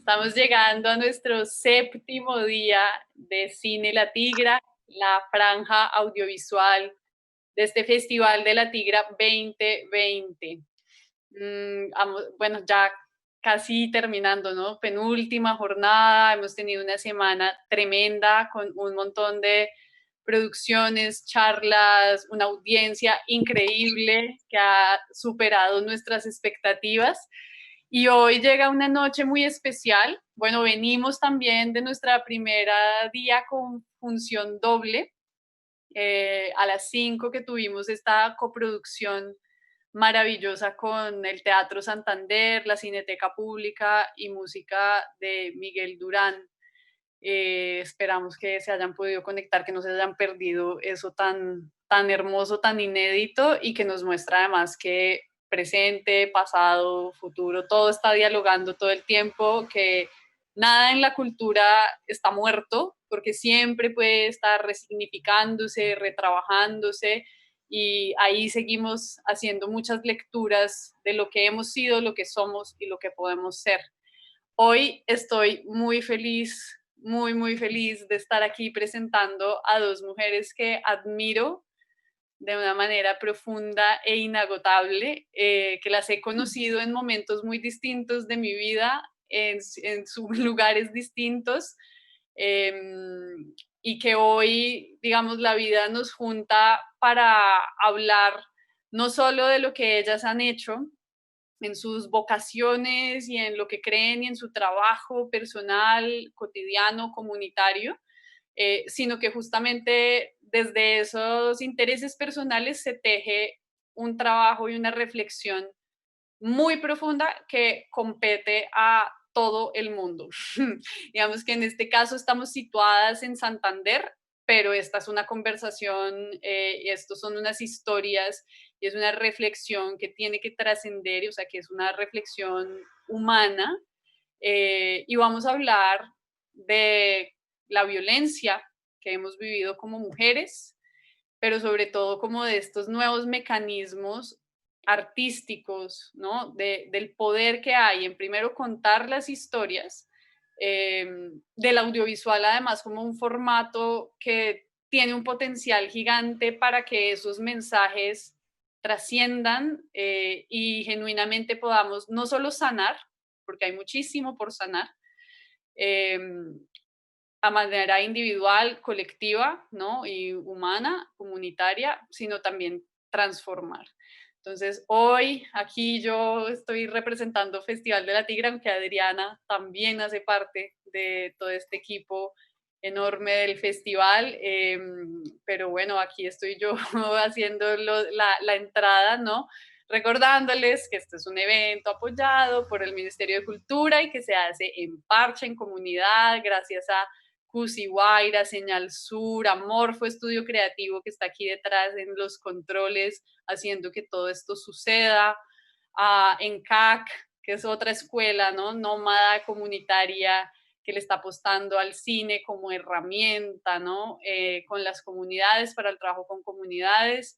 Estamos llegando a nuestro séptimo día de Cine La Tigra, la franja audiovisual de este Festival de la Tigra 2020. Bueno, ya casi terminando, ¿no? Penúltima jornada, hemos tenido una semana tremenda con un montón de producciones, charlas, una audiencia increíble que ha superado nuestras expectativas. Y hoy llega una noche muy especial. Bueno, venimos también de nuestra primera día con función doble. A las 5 que tuvimos esta coproducción maravillosa con el Teatro Santander, la Cineteca Pública y música de Miguel Durán. Esperamos que se hayan podido conectar, que no se hayan perdido eso tan hermoso, tan inédito y que nos muestra además que presente, pasado, futuro, todo está dialogando todo el tiempo, que nada en la cultura está muerto, porque siempre puede estar resignificándose, retrabajándose, y ahí seguimos haciendo muchas lecturas de lo que hemos sido, lo que somos y lo que podemos ser. Hoy estoy muy feliz, muy feliz de estar aquí presentando a dos mujeres que admiro de una manera profunda e inagotable, que las he conocido en momentos muy distintos de mi vida, en sus lugares distintos, eh, y que hoy, digamos, la vida nos junta para hablar no solo de lo que ellas han hecho, en sus vocaciones y en lo que creen y en su trabajo personal, cotidiano, comunitario, sino que justamente desde esos intereses personales se teje un trabajo y una reflexión muy profunda que compete a todo el mundo. Digamos que en este caso estamos situadas en Santander, pero esta es una conversación, y estos son unas historias y es una reflexión que tiene que trascender, o sea, que es una reflexión humana, y vamos a hablar de la violencia que hemos vivido como mujeres, pero sobre todo como de estos nuevos mecanismos artísticos, ¿no? Del poder que hay en primero contar las historias, del audiovisual además como un formato que tiene un potencial gigante para que esos mensajes trasciendan, y genuinamente podamos no solo sanar, porque hay muchísimo por sanar, eh, a manera individual, colectiva, ¿no? Y humana, comunitaria, sino también transformar. Entonces, hoy aquí yo estoy representando Festival de la Tigra, aunque Adriana también hace parte de todo este equipo enorme del festival, pero bueno, aquí estoy yo haciendo la entrada, ¿no? Recordándoles que este es un evento apoyado por el Ministerio de Cultura y que se hace en parche, en comunidad, gracias a Cusihuayra, Señal Sur, Amorfo Estudio Creativo, que está aquí detrás en los controles, haciendo que todo esto suceda, a ENCAC, que es otra escuela, ¿no? Nómada comunitaria que le está apostando al cine como herramienta, ¿no? Con las comunidades, para el trabajo con comunidades.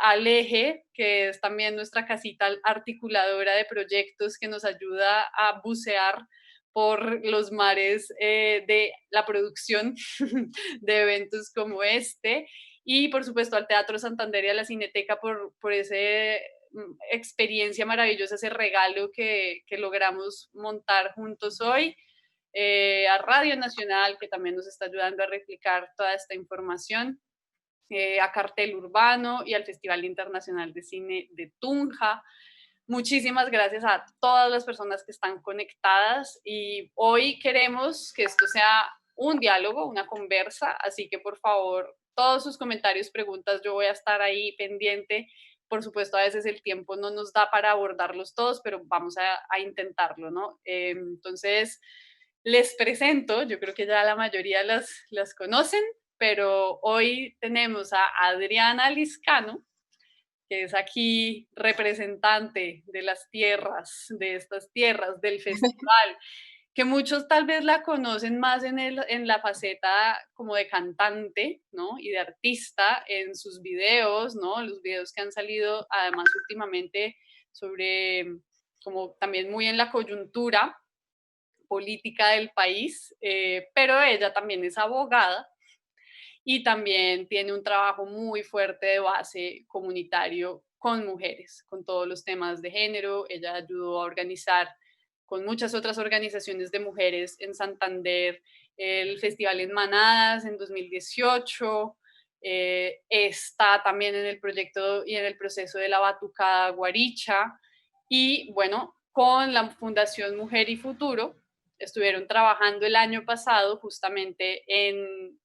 Aleje, que es también nuestra casita articuladora de proyectos que nos ayuda a bucear por los mares, de la producción de eventos como este, y por supuesto al Teatro Santander y a la Cineteca por esa experiencia maravillosa, ese regalo que logramos montar juntos hoy, a Radio Nacional, que también nos está ayudando a replicar toda esta información, a Cartel Urbano y al Festival Internacional de Cine de Tunja. Muchísimas gracias a todas las personas que están conectadas, y hoy queremos que esto sea un diálogo, una conversa, así que por favor, todos sus comentarios, preguntas, yo voy a estar ahí pendiente. Por supuesto, a veces el tiempo no nos da para abordarlos todos, pero vamos a intentarlo, ¿no? Entonces, les presento, yo creo que ya la mayoría las conocen, pero hoy tenemos a Adriana Liscano, que es aquí representante de las tierras, de estas tierras del festival, que muchos tal vez la conocen más en la faceta como de cantante, ¿no? Y de artista en sus videos, ¿no? Los videos que han salido además últimamente sobre, como también muy en la coyuntura, política del país, pero ella también es abogada y también tiene un trabajo muy fuerte de base comunitario con mujeres, con todos los temas de género. Ella ayudó a organizar con muchas otras organizaciones de mujeres en Santander el Festival en Manadas en 2018. Está también en el proyecto y en el proceso de la Batucada Guaricha. Y bueno, con la Fundación Mujer y Futuro estuvieron trabajando el año pasado justamente en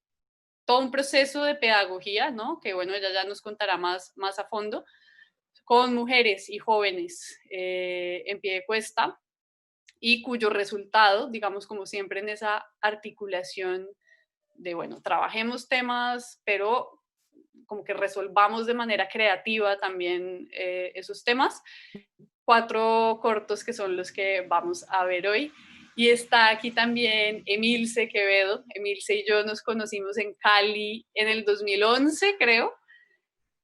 todo un proceso de pedagogía, ¿no? Que bueno, ella ya nos contará más a fondo, con mujeres y jóvenes en Piedecuesta, y cuyo resultado, digamos, como siempre en esa articulación de, bueno, trabajemos temas, pero como que resolvamos de manera creativa también esos temas. 4 cortos que son los que vamos a ver hoy. Y está aquí también Emilce Quevedo. Emilce y yo nos conocimos en Cali en el 2011, creo,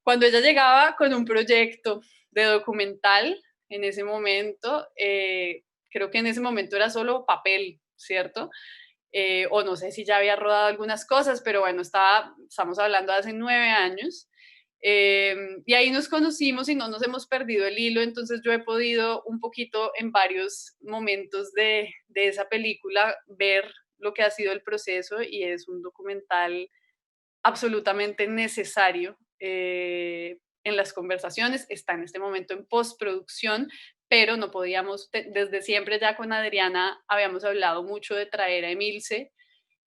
cuando ella llegaba con un proyecto de documental. En ese momento, creo que en ese momento era solo papel, ¿cierto? O no sé si ya había rodado algunas cosas, pero bueno, estamos hablando de hace 9 años. Y ahí nos conocimos y no nos hemos perdido el hilo, entonces yo he podido un poquito en varios momentos de esa película ver lo que ha sido el proceso, y es un documental absolutamente necesario en las conversaciones. Está en este momento en postproducción, pero no podíamos, desde siempre ya con Adriana habíamos hablado mucho de traer a Emilce,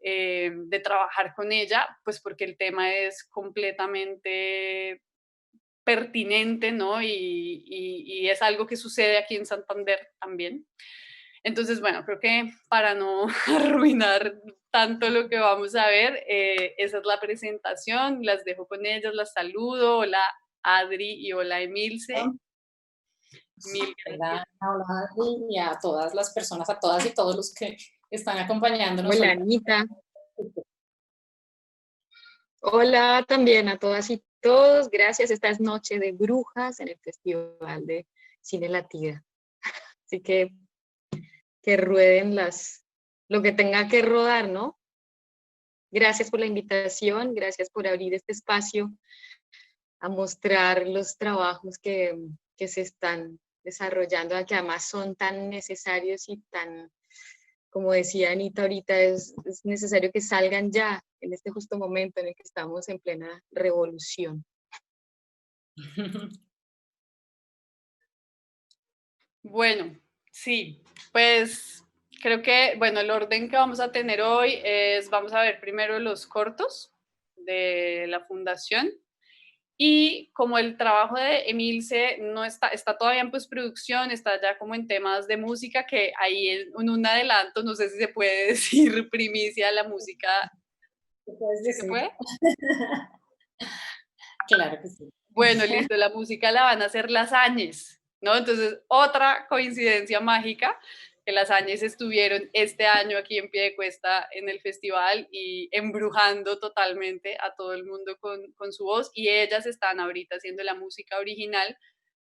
de trabajar con ella, pues porque el tema es completamente pertinente, ¿no? Y es algo que sucede aquí en Santander también. Entonces, bueno, creo que para no arruinar tanto lo que vamos a ver, esa es la presentación, las dejo con ellas, las saludo. Hola Adri y hola Emilce. Mil gracias. Hola, Adri, y a todas las personas, a todas y todos los que están acompañándonos Hola, hoy. Anita. Hola también a todas y todos. Gracias. Esta es Noche de Brujas en el Festival de Cine La Tigra. Así que rueden lo que tenga que rodar, ¿no? Gracias por la invitación, gracias por abrir este espacio a mostrar los trabajos que se están desarrollando, que además son tan necesarios y tan, como decía Anita ahorita, es necesario que salgan ya en este justo momento en el que estamos en plena revolución. Bueno, sí, pues creo que, bueno, el orden que vamos a tener hoy es, vamos a ver primero los cortos de la fundación. Y como el trabajo de Emilce no está todavía en postproducción, está ya como en temas de música, que ahí en un adelanto, no sé si se puede decir primicia, la música. ¿Sí se puede? Claro que sí. Bueno, listo, la música la van a hacer Las Áñez, ¿no? Entonces, otra coincidencia mágica, que Las Áñez estuvieron este año aquí en Piedecuesta en el festival y embrujando totalmente a todo el mundo con su voz, y ellas están ahorita haciendo la música original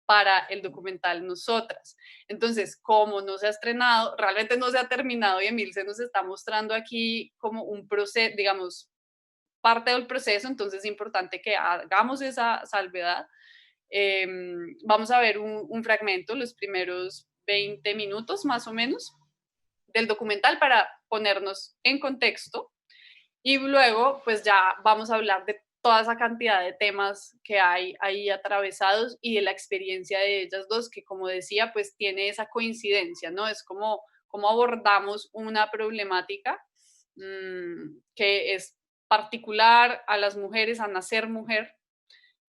para el documental Nosotras. Entonces, como no se ha estrenado, realmente no se ha terminado, y Emilce nos está mostrando aquí como un proceso, digamos, parte del proceso, entonces es importante que hagamos esa salvedad. Vamos a ver un fragmento, los primeros 20 minutos más o menos del documental, para ponernos en contexto, y luego pues ya vamos a hablar de toda esa cantidad de temas que hay ahí atravesados y de la experiencia de ellas dos, que como decía, pues tiene esa coincidencia, ¿no? Es como abordamos una problemática que es particular a las mujeres, a nacer mujer,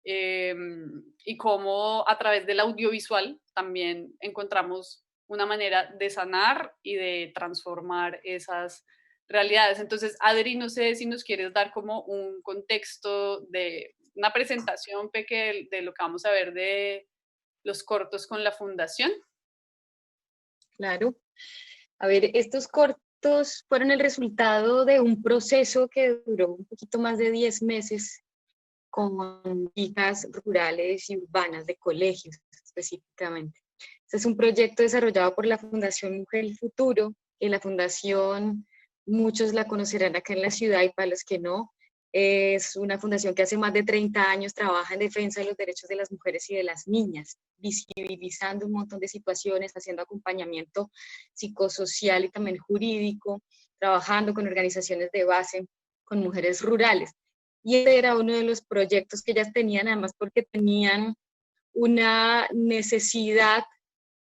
y cómo a través del audiovisual también encontramos una manera de sanar y de transformar esas realidades. Entonces, Adri, no sé si nos quieres dar como un contexto de una presentación pequeña de lo que vamos a ver de los cortos con la fundación. Claro. A ver, estos cortos fueron el resultado de un proceso que duró un poquito más de 10 meses con hijas rurales y urbanas de colegios específicamente. Este es un proyecto desarrollado por la Fundación Mujer y Futuro, La fundación, muchos la conocerán acá en la ciudad y para los que no, es una fundación que hace más de 30 años trabaja en defensa de los derechos de las mujeres y de las niñas, visibilizando un montón de situaciones, haciendo acompañamiento psicosocial y también jurídico, trabajando con organizaciones de base, con mujeres rurales. Y este era uno de los proyectos que ellas tenían, además porque tenían una necesidad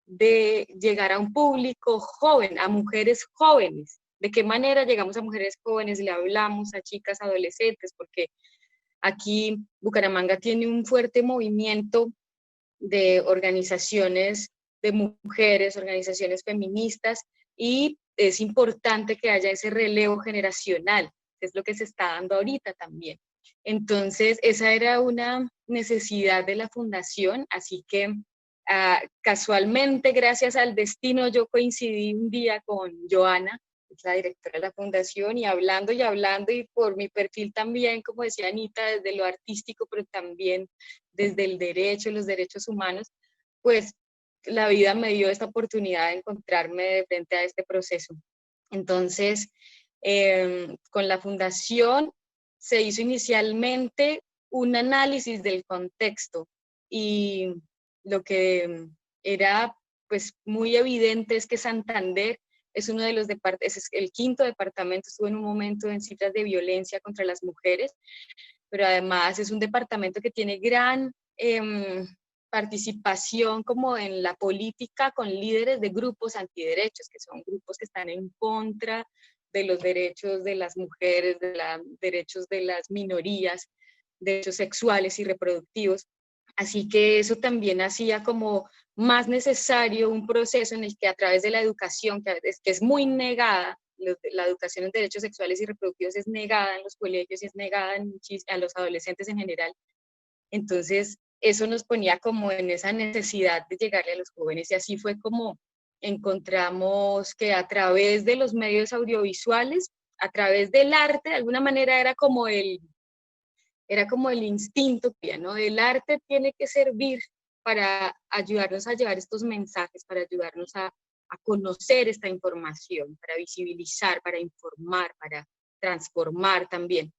de llegar a un público joven, a mujeres jóvenes. ¿De qué manera llegamos a mujeres jóvenes? Le hablamos a chicas adolescentes, porque aquí Bucaramanga tiene un fuerte movimiento de organizaciones de mujeres, organizaciones feministas, y es importante que haya ese relevo generacional, que es lo que se está dando ahorita también. Entonces, esa era una necesidad de la fundación, así que casualmente, gracias al destino, yo coincidí un día con Joana, la directora de la fundación, y hablando, y por mi perfil también, como decía Anita, desde lo artístico, pero también desde el derecho, los derechos humanos, pues la vida me dio esta oportunidad de encontrarme de frente a este proceso. Entonces, con la fundación se hizo inicialmente un análisis del contexto, y lo que era pues muy evidente es que Santander es uno de los departamentos, es el quinto departamento, estuvo en un momento en cifras de violencia contra las mujeres, pero además es un departamento que tiene gran participación como en la política con líderes de grupos antiderechos, que son grupos que están en contra de los derechos de las mujeres, de los derechos de las minorías, derechos sexuales y reproductivos. Así que eso también hacía como más necesario un proceso en el que a través de la educación, que es muy negada, la educación en derechos sexuales y reproductivos es negada en los colegios y es negada a los adolescentes en general. Entonces, eso nos ponía como en esa necesidad de llegarle a los jóvenes, y así fue como encontramos que a través de los medios audiovisuales, a través del arte, de alguna manera era como el instinto, ¿no? El arte tiene que servir para ayudarnos a llevar estos mensajes, para ayudarnos a conocer esta información, para visibilizar, para informar, para transformar también.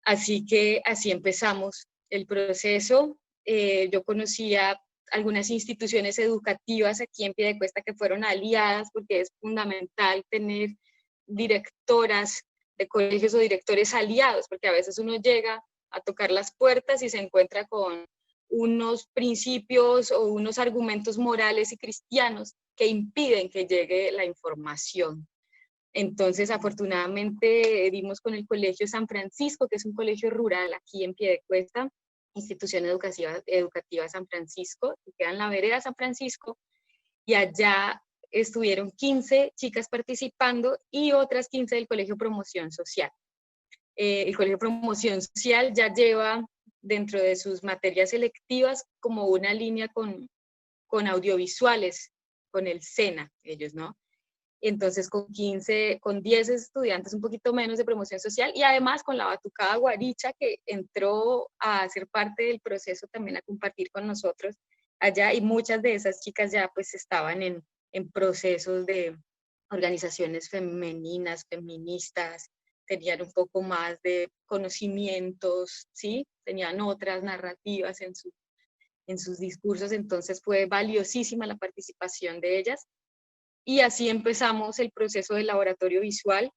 Así que así empezamos el proceso. Yo conocía algunas instituciones educativas aquí en Piedecuesta que fueron aliadas, porque es fundamental tener directoras de colegios o directores aliados, porque a veces uno llega a tocar las puertas y se encuentra con unos principios o unos argumentos morales y cristianos que impiden que llegue la información. Entonces, afortunadamente, dimos con el Colegio San Francisco, que es un colegio rural aquí en Piedecuesta, institución educativa San Francisco, que queda en la vereda San Francisco, y allá estuvieron 15 chicas participando y otras 15 del Colegio Promoción Social. El Colegio Promoción Social ya lleva dentro de sus materias selectivas como una línea con audiovisuales, con el SENA, ellos, ¿no? Entonces con 10 estudiantes, un poquito menos de promoción social, y además con la Batucada Guaricha, que entró a ser parte del proceso también a compartir con nosotros allá, y muchas de esas chicas ya pues estaban en procesos de organizaciones femeninas, feministas, tenían un poco más de conocimientos, ¿sí? Tenían otras narrativas en sus discursos, entonces fue valiosísima la participación de ellas. Y así empezamos el proceso del laboratorio visual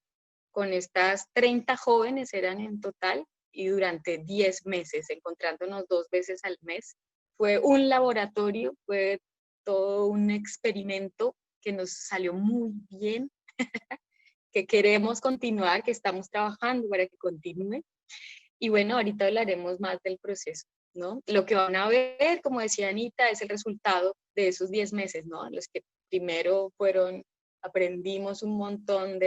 con estas 30 jóvenes, eran en total, y durante 10 meses, encontrándonos 2 veces al mes. Fue un laboratorio, fue todo un experimento que nos salió muy bien, que queremos continuar, que estamos trabajando para que continúe. Y bueno, ahorita hablaremos más del proceso, ¿no? Lo que van a ver, como decía Anita, es el resultado de esos 10 meses, ¿no? Los que primero aprendimos un montón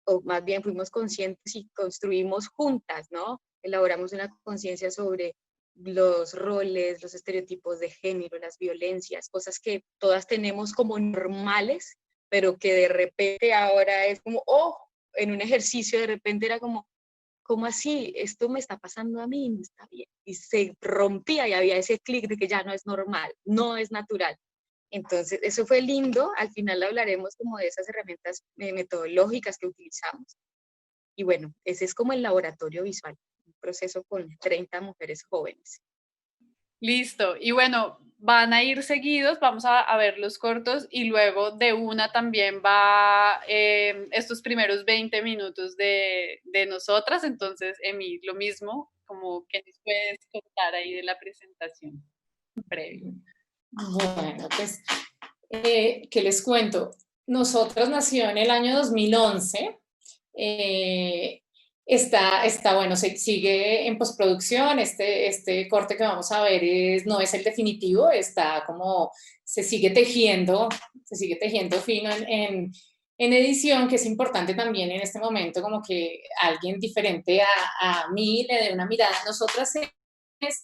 o más bien fuimos conscientes y construimos juntas, ¿no? Elaboramos una conciencia sobre los roles, los estereotipos de género, las violencias, cosas que todas tenemos como normales, pero que de repente ahora es como, en un ejercicio de repente era como, ¿cómo así? Esto me está pasando a mí, no está bien. Y se rompía y había ese clic de que ya no es normal, no es natural. Entonces, eso fue lindo. Al final hablaremos como de esas herramientas metodológicas que utilizamos. Y bueno, ese es como el laboratorio visual, un proceso con 30 mujeres jóvenes. Listo. Y bueno, van a ir seguidos, vamos a ver los cortos y luego de una también va estos primeros 20 minutos de nosotras. Entonces, Emi, lo mismo, como que nos puedes contar ahí de la presentación previa. Bueno, pues, ¿qué les cuento? Nosotros nació en el año 2011. Bueno, se sigue en postproducción. Este corte que vamos a ver no es el definitivo, está como, se sigue tejiendo fino en edición, que es importante también en este momento, como que alguien diferente a mí le dé una mirada. Nosotras es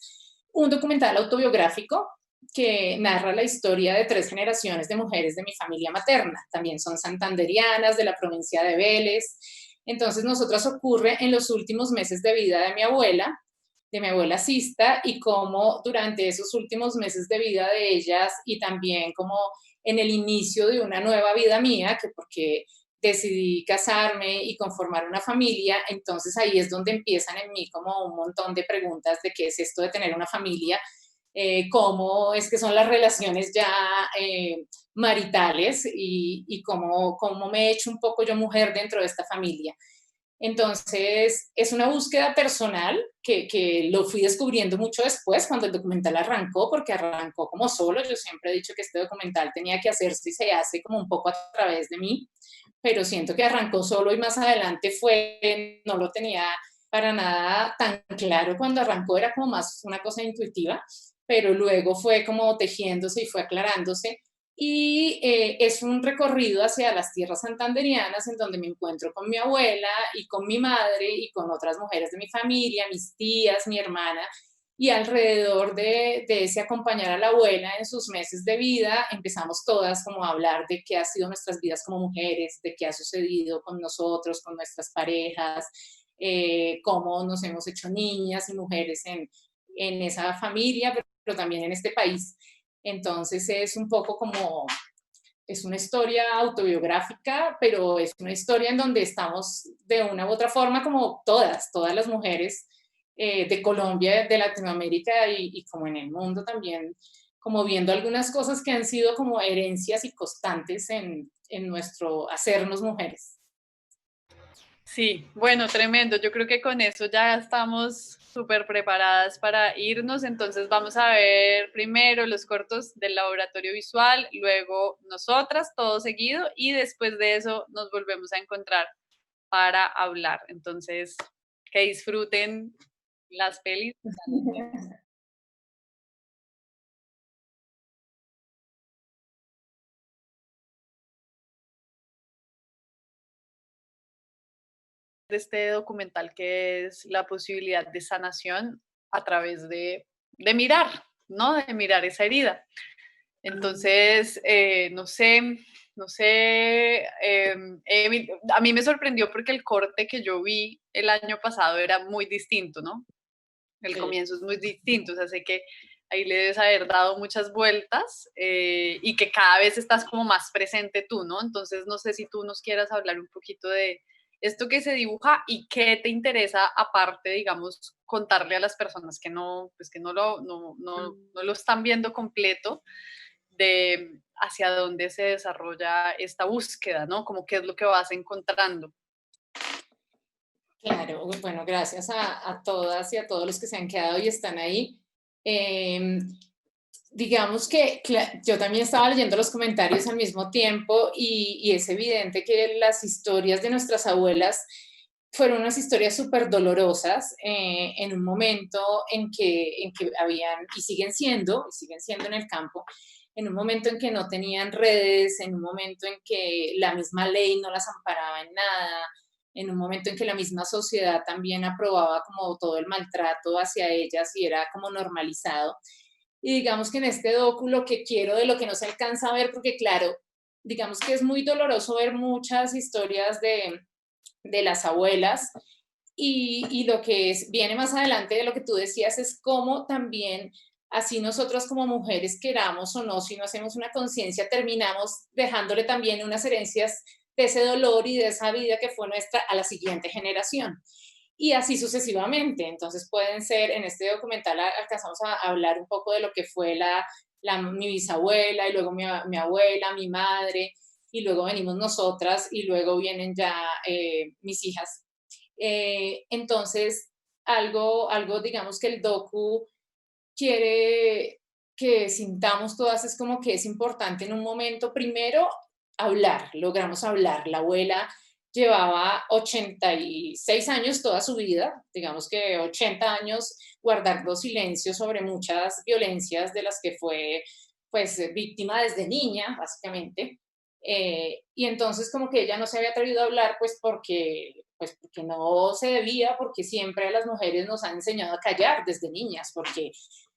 un documental autobiográfico que narra la historia de 3 generaciones de mujeres de mi familia materna. También son santanderianas, de la provincia de Vélez. Entonces, nosotras ocurre en los últimos meses de vida de mi abuela Sista, y cómo durante esos últimos meses de vida de ellas y también como en el inicio de una nueva vida mía, que porque decidí casarme y conformar una familia, entonces ahí es donde empiezan en mí como un montón de preguntas de qué es esto de tener una familia, cómo es que son las relaciones ya maritales y cómo me he hecho un poco yo mujer dentro de esta familia. Entonces, es una búsqueda personal que lo fui descubriendo mucho después, cuando el documental arrancó, porque arrancó como solo. Yo siempre he dicho que este documental tenía que hacerse y se hace como un poco a través de mí, pero siento que arrancó solo y más adelante no lo tenía para nada tan claro cuando arrancó, era como más una cosa intuitiva, pero luego fue como tejiéndose y fue aclarándose. Y es un recorrido hacia las tierras santanderianas, en donde me encuentro con mi abuela y con mi madre y con otras mujeres de mi familia, mis tías, mi hermana, y alrededor de ese acompañar a la abuela en sus meses de vida, empezamos todas como a hablar de qué ha sido nuestras vidas como mujeres, de qué ha sucedido con nosotros, con nuestras parejas, cómo nos hemos hecho niñas y mujeres en esa familia, pero también en este país. Entonces es un poco como, es una historia autobiográfica, pero es una historia en donde estamos de una u otra forma como todas las mujeres de Colombia, de Latinoamérica y como en el mundo también, como viendo algunas cosas que han sido como herencias y constantes en nuestro hacernos mujeres. Sí, bueno, tremendo. Yo creo que con eso ya estamos súper preparadas para irnos. Entonces vamos a ver primero los cortos del laboratorio visual, luego nosotras, todo seguido, y después de eso nos volvemos a encontrar para hablar. Entonces, que disfruten las pelis. De este documental que es la posibilidad de sanación a través de mirar, ¿no? De mirar esa herida. Entonces, no sé, a mí me sorprendió porque el corte que yo vi el año pasado era muy distinto, ¿no? El comienzo es muy distinto, o sea, sé que ahí le debes haber dado muchas vueltas y que cada vez estás como más presente tú, ¿no? Entonces, no sé si tú nos quieras hablar un poquito de esto que se dibuja y qué te interesa aparte, digamos, contarle a las personas que no, pues que no lo están viendo completo de hacia dónde se desarrolla esta búsqueda, ¿no? Como qué es lo que vas encontrando. Claro, bueno, gracias a todas y a todos los que se han quedado y están ahí. Eh, digamos que yo también estaba leyendo los comentarios al mismo tiempo y es evidente que las historias de nuestras abuelas fueron unas historias súper dolorosas en un momento en que habían, y siguen siendo en el campo, en un momento en que no tenían redes, en un momento en que la misma ley no las amparaba en nada, en un momento en que la misma sociedad también aprobaba como todo el maltrato hacia ellas y era como normalizado. Y digamos que en este docu lo que quiero, de lo que no se alcanza a ver, porque claro, digamos que es muy doloroso ver muchas historias de las abuelas y lo que viene más adelante de lo que tú decías es cómo también así nosotras como mujeres queramos o no, si no hacemos una conciencia, terminamos dejándole también unas herencias de ese dolor y de esa vida que fue nuestra a la siguiente generación. Y así sucesivamente. Entonces pueden ser, en este documental alcanzamos a hablar un poco de lo que fue mi bisabuela, y luego mi abuela, mi madre, y luego venimos nosotras, y luego vienen ya mis hijas. Entonces, algo, digamos que el docu quiere que sintamos todas, es como que es importante en un momento, primero, hablar, logramos hablar. La abuela llevaba 86 años toda su vida, digamos que 80 años guardando silencio sobre muchas violencias de las que fue pues víctima desde niña, básicamente. Y entonces como que ella no se había atrevido a hablar pues porque no se debía, porque siempre a las mujeres nos han enseñado a callar desde niñas, porque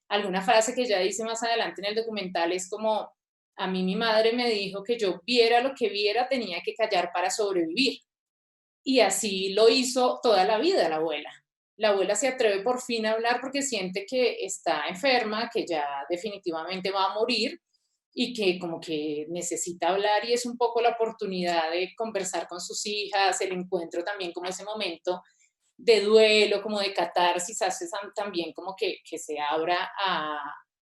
alguna frase que ella dice más adelante en el documental es como, a mí mi madre me dijo que yo viera lo que viera, tenía que callar para sobrevivir. Y así lo hizo toda la vida la abuela. La abuela se atreve por fin a hablar porque siente que está enferma, que ya definitivamente va a morir y que como que necesita hablar, y es un poco la oportunidad de conversar con sus hijas, el encuentro también como ese momento de duelo, como de catarsis, hace también como que se abra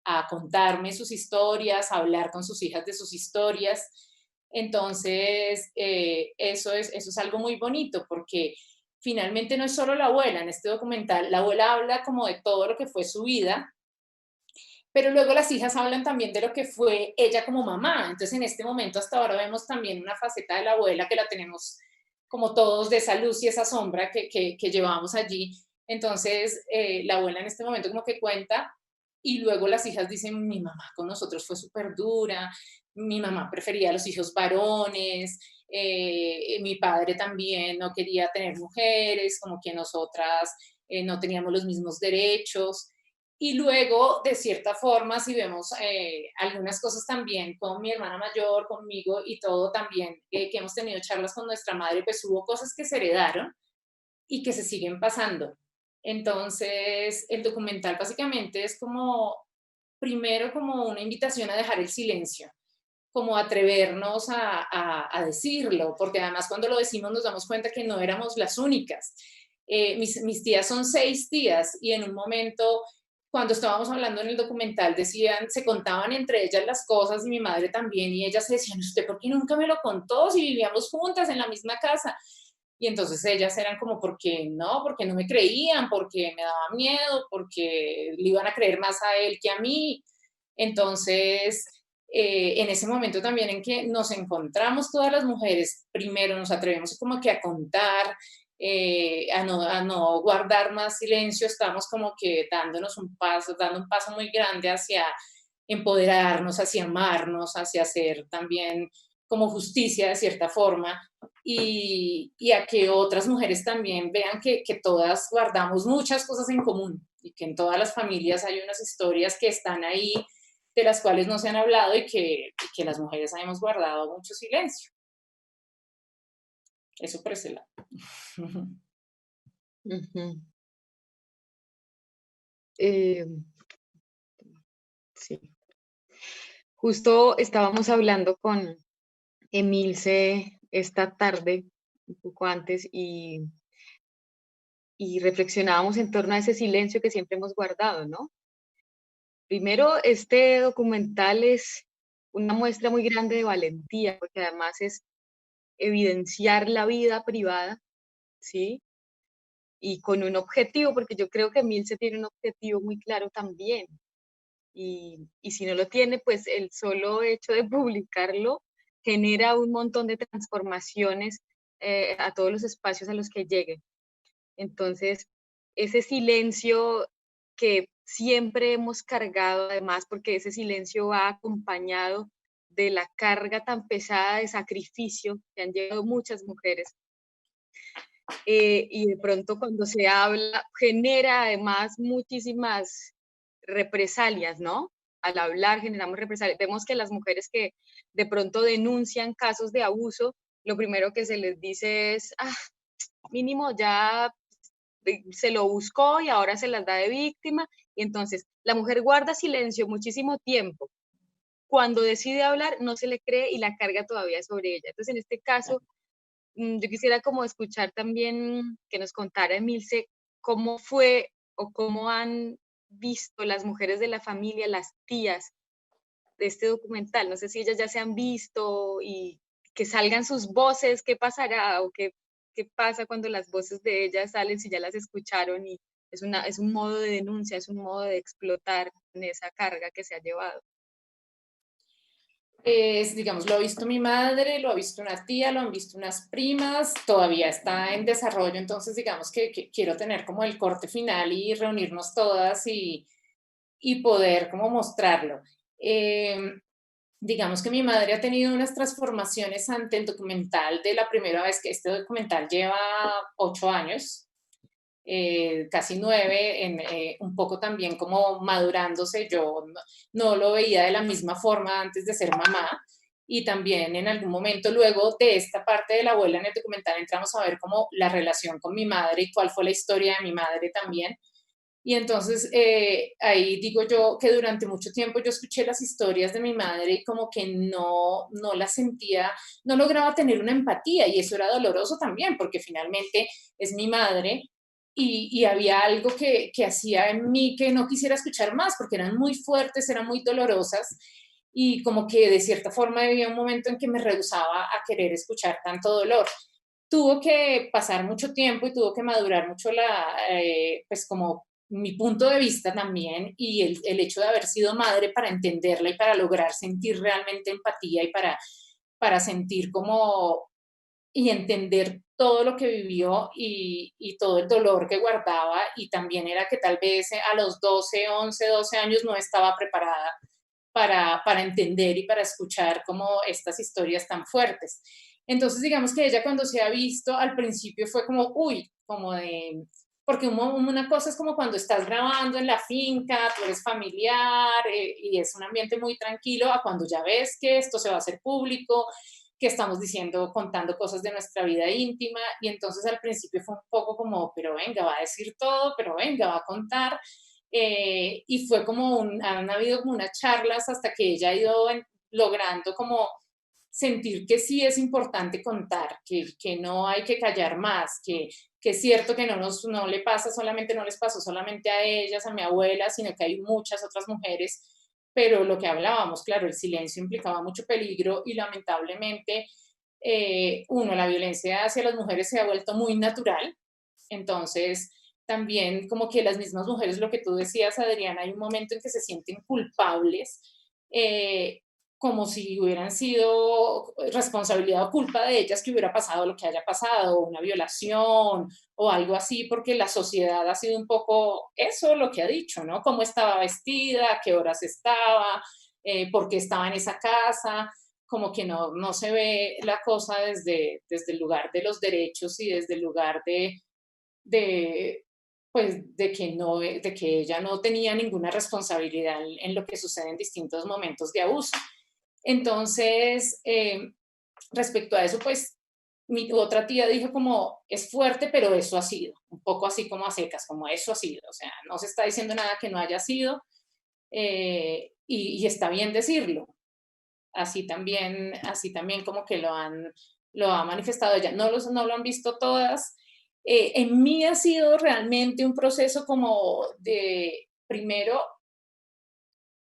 a contarme sus historias, a hablar con sus hijas de sus historias. Entonces, eso es algo muy bonito, porque finalmente no es solo la abuela en este documental, la abuela habla como de todo lo que fue su vida, pero luego las hijas hablan también de lo que fue ella como mamá. Entonces, en este momento hasta ahora vemos también una faceta de la abuela que la tenemos como todos, de esa luz y esa sombra que llevamos allí. Entonces, la abuela en este momento como que cuenta, y luego las hijas dicen, mi mamá con nosotros fue súper dura, mi mamá prefería a los hijos varones, mi padre también no quería tener mujeres, como que nosotras no teníamos los mismos derechos. Y luego, de cierta forma, si vemos algunas cosas también con mi hermana mayor, conmigo y todo también, que hemos tenido charlas con nuestra madre, pues hubo cosas que se heredaron y que se siguen pasando. Entonces, el documental básicamente es como, primero, como una invitación a dejar el silencio, como atrevernos a decirlo, porque además cuando lo decimos nos damos cuenta que no éramos las únicas. Mis tías son 6 tías, y en un momento, cuando estábamos hablando en el documental, se contaban entre ellas las cosas, y mi madre también, y ellas se decían, ¿usted por qué nunca me lo contó si vivíamos juntas en la misma casa? Y entonces ellas eran como, porque no me creían, porque me daba miedo, porque le iban a creer más a él que a mí. Entonces, en ese momento también en que nos encontramos todas las mujeres, primero nos atrevemos como que a contar, a no guardar más silencio, estamos como que dando un paso muy grande hacia empoderarnos, hacia amarnos, hacia hacer también como justicia de cierta forma, y a que otras mujeres también vean que todas guardamos muchas cosas en común, y que en todas las familias hay unas historias que están ahí, de las cuales no se han hablado, y que las mujeres hemos guardado mucho silencio. Eso por ese lado. Ujú. Eh, sí. Justo estábamos hablando con Emilce esta tarde, un poco antes, y reflexionábamos en torno a ese silencio que siempre hemos guardado, ¿no? Primero, este documental es una muestra muy grande de valentía, porque además es evidenciar la vida privada, ¿sí? Y con un objetivo, porque yo creo que Emilce tiene un objetivo muy claro también. Y si no lo tiene, pues el solo hecho de publicarlo genera un montón de transformaciones a todos los espacios a los que llegue. Entonces, ese silencio que siempre hemos cargado, además, porque ese silencio va acompañado de la carga tan pesada de sacrificio que han llevado muchas mujeres. Y de pronto cuando se habla, genera además muchísimas represalias, ¿no? Al hablar generamos represalias. Vemos que las mujeres que de pronto denuncian casos de abuso, lo primero que se les dice es, mínimo ya se lo buscó y ahora se las da de víctima Y entonces la mujer guarda silencio muchísimo tiempo. Cuando decide hablar, no se le cree y la carga todavía es sobre ella. Entonces, en este caso, yo quisiera como escuchar también que nos contara Emilce cómo fue o cómo han visto las mujeres de la familia, las tías de este documental. No sé si ellas ya se han visto y que salgan sus voces, qué pasará o qué pasa cuando las voces de ellas salen, si ya las escucharon y es un modo de denuncia, es un modo de explotar en esa carga que se ha llevado. Digamos, lo ha visto mi madre, lo ha visto una tía, lo han visto unas primas, todavía está en desarrollo, entonces digamos que quiero tener como el corte final y reunirnos todas y poder como mostrarlo. Digamos que mi madre ha tenido unas transformaciones ante el documental de la primera vez que este documental lleva 8 años, casi 9, un poco también como madurándose. Yo no lo veía de la misma forma antes de ser mamá y también en algún momento luego de esta parte de la abuela en el documental entramos a ver como la relación con mi madre y cuál fue la historia de mi madre también. Y entonces ahí digo yo que durante mucho tiempo yo escuché las historias de mi madre y como que no las sentía, no lograba tener una empatía y eso era doloroso también porque finalmente es mi madre y había algo que hacía en mí que no quisiera escuchar más porque eran muy fuertes, eran muy dolorosas y como que de cierta forma había un momento en que me rehusaba a querer escuchar tanto dolor. Tuvo que pasar mucho tiempo y tuvo que madurar mucho pues como mi punto de vista también y el hecho de haber sido madre para entenderla y para lograr sentir realmente empatía y para sentir como y entender todo lo que vivió y todo el dolor que guardaba y también era que tal vez a los 12, 11, 12 años no estaba preparada para entender y para escuchar como estas historias tan fuertes. Entonces, digamos que ella cuando se ha visto al principio fue como, uy, como de, porque una cosa es como cuando estás grabando en la finca, tú eres familiar y es un ambiente muy tranquilo, a cuando ya ves que esto se va a hacer público, que estamos diciendo, contando cosas de nuestra vida íntima, y entonces al principio fue un poco como, pero venga, va a decir todo, pero venga, va a contar, y fue como, han habido como unas charlas hasta que ella ha ido logrando como sentir que sí es importante contar, que no hay que callar más, que es cierto que no le pasa solamente, no les pasó solamente a ellas, a mi abuela, sino que hay muchas otras mujeres, pero lo que hablábamos, claro, el silencio implicaba mucho peligro y lamentablemente, la violencia hacia las mujeres se ha vuelto muy natural, entonces también como que las mismas mujeres, lo que tú decías, Adriana, hay un momento en que se sienten culpables, eh, como si hubieran sido responsabilidad o culpa de ellas que hubiera pasado lo que haya pasado, una violación o algo así, porque la sociedad ha sido un poco eso lo que ha dicho, ¿no? Cómo estaba vestida, a qué horas estaba, por qué estaba en esa casa, como que no se ve la cosa desde el lugar de los derechos y desde el lugar de pues de que ella no tenía ninguna responsabilidad en lo que sucede en distintos momentos de abuso. Entonces, respecto a eso, pues mi otra tía dijo como, es fuerte, pero eso ha sido, un poco así como a secas, como eso ha sido, o sea, no se está diciendo nada que no haya sido, y está bien decirlo. Así también como que lo ha manifestado ella. No lo han visto todas. En mí ha sido realmente un proceso como de, primero,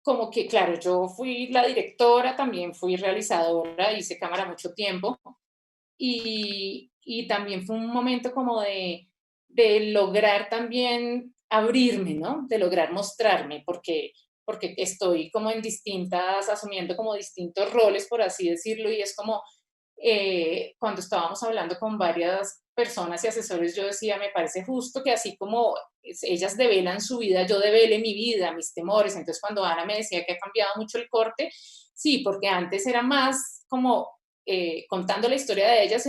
como que, claro, yo fui la directora, también fui realizadora, hice cámara mucho tiempo y también fue un momento como de lograr también abrirme, ¿no? De lograr mostrarme, porque estoy como en distintas, asumiendo como distintos roles, por así decirlo, y es como cuando estábamos hablando con varias personas y asesores, yo decía, me parece justo que así como ellas develan su vida, yo devele mi vida, mis temores. Entonces, cuando Ana me decía que ha cambiado mucho el corte, sí, porque antes era más como contando la historia de ellas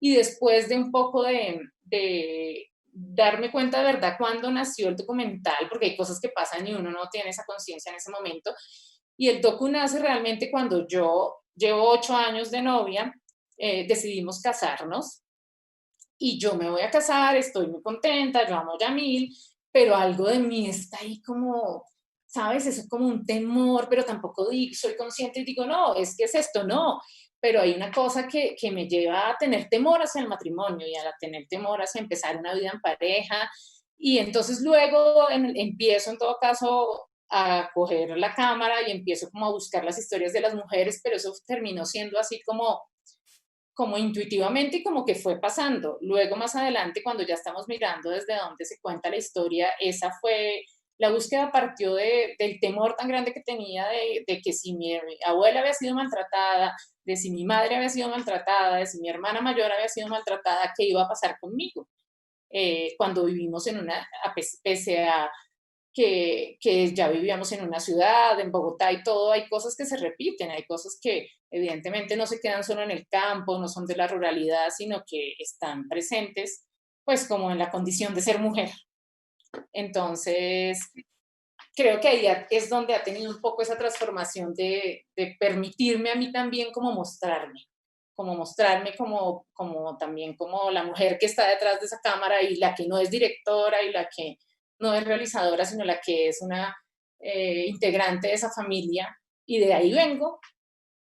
y después de un poco de darme cuenta de verdad cuándo nació el documental, porque hay cosas que pasan y uno no tiene esa conciencia en ese momento, y el docu nace realmente cuando yo llevo 8 años de novia, decidimos casarnos y yo me voy a casar, estoy muy contenta, yo amo a Yamil, pero algo de mí está ahí como, ¿sabes? Eso es como un temor, pero tampoco soy consciente y digo, no, es que es esto, no. Pero hay una cosa que me lleva a tener temor hacia el matrimonio y a tener temor hacia empezar una vida en pareja. Y entonces luego empiezo en todo caso a coger la cámara y empiezo como a buscar las historias de las mujeres, pero eso terminó siendo así como intuitivamente y como que fue pasando. Luego más adelante, cuando ya estamos mirando desde dónde se cuenta la historia, esa fue, la búsqueda partió del temor tan grande que tenía de que si mi abuela había sido maltratada, de si mi madre había sido maltratada, de si mi hermana mayor había sido maltratada, ¿qué iba a pasar conmigo? Cuando vivimos en una, pese a que ya vivíamos en una ciudad, en Bogotá y todo, hay cosas que se repiten, hay cosas que evidentemente no se quedan solo en el campo, no son de la ruralidad, sino que están presentes, pues como en la condición de ser mujer. Entonces, creo que ahí es donde ha tenido un poco esa transformación de permitirme a mí también como mostrarme como también como la mujer que está detrás de esa cámara y la que no es directora y la que no es realizadora, sino la que es una integrante de esa familia. Y de ahí vengo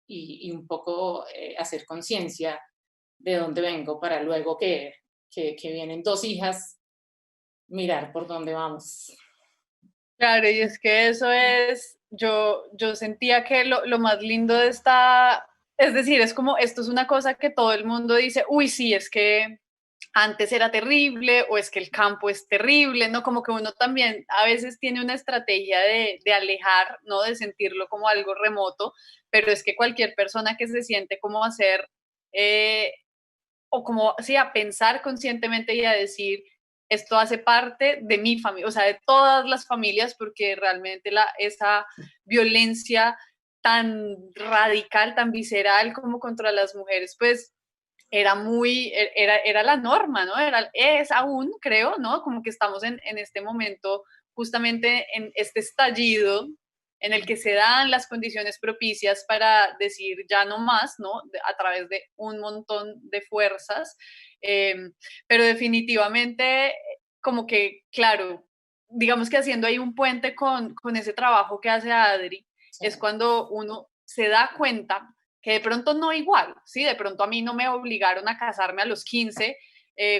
y un poco hacer conciencia de dónde vengo para luego que vienen dos hijas, mirar por dónde vamos. Claro, y es que eso es, yo sentía que lo más lindo de esta, es decir, es como, esto es una cosa que todo el mundo dice, uy, sí, es que antes era terrible o es que el campo es terrible, ¿no? Como que uno también a veces tiene una estrategia de alejar, ¿no? De sentirlo como algo remoto, pero es que cualquier persona que se siente como hacer, eh, o como, sí, a pensar conscientemente y a decir, esto hace parte de mi familia, o sea, de todas las familias, porque realmente esa violencia tan radical, tan visceral como contra las mujeres, pues era la norma, ¿no? Es aún, creo, ¿no? Como que estamos en este momento, justamente en este estallido en el que se dan las condiciones propicias para decir ya no más, ¿no? A través de un montón de fuerzas, eh, pero definitivamente como que, claro, digamos que haciendo ahí un puente con ese trabajo que hace Adri, Sí. es cuando uno se da cuenta que de pronto no igual, ¿sí? De pronto a mí no me obligaron a casarme a los 15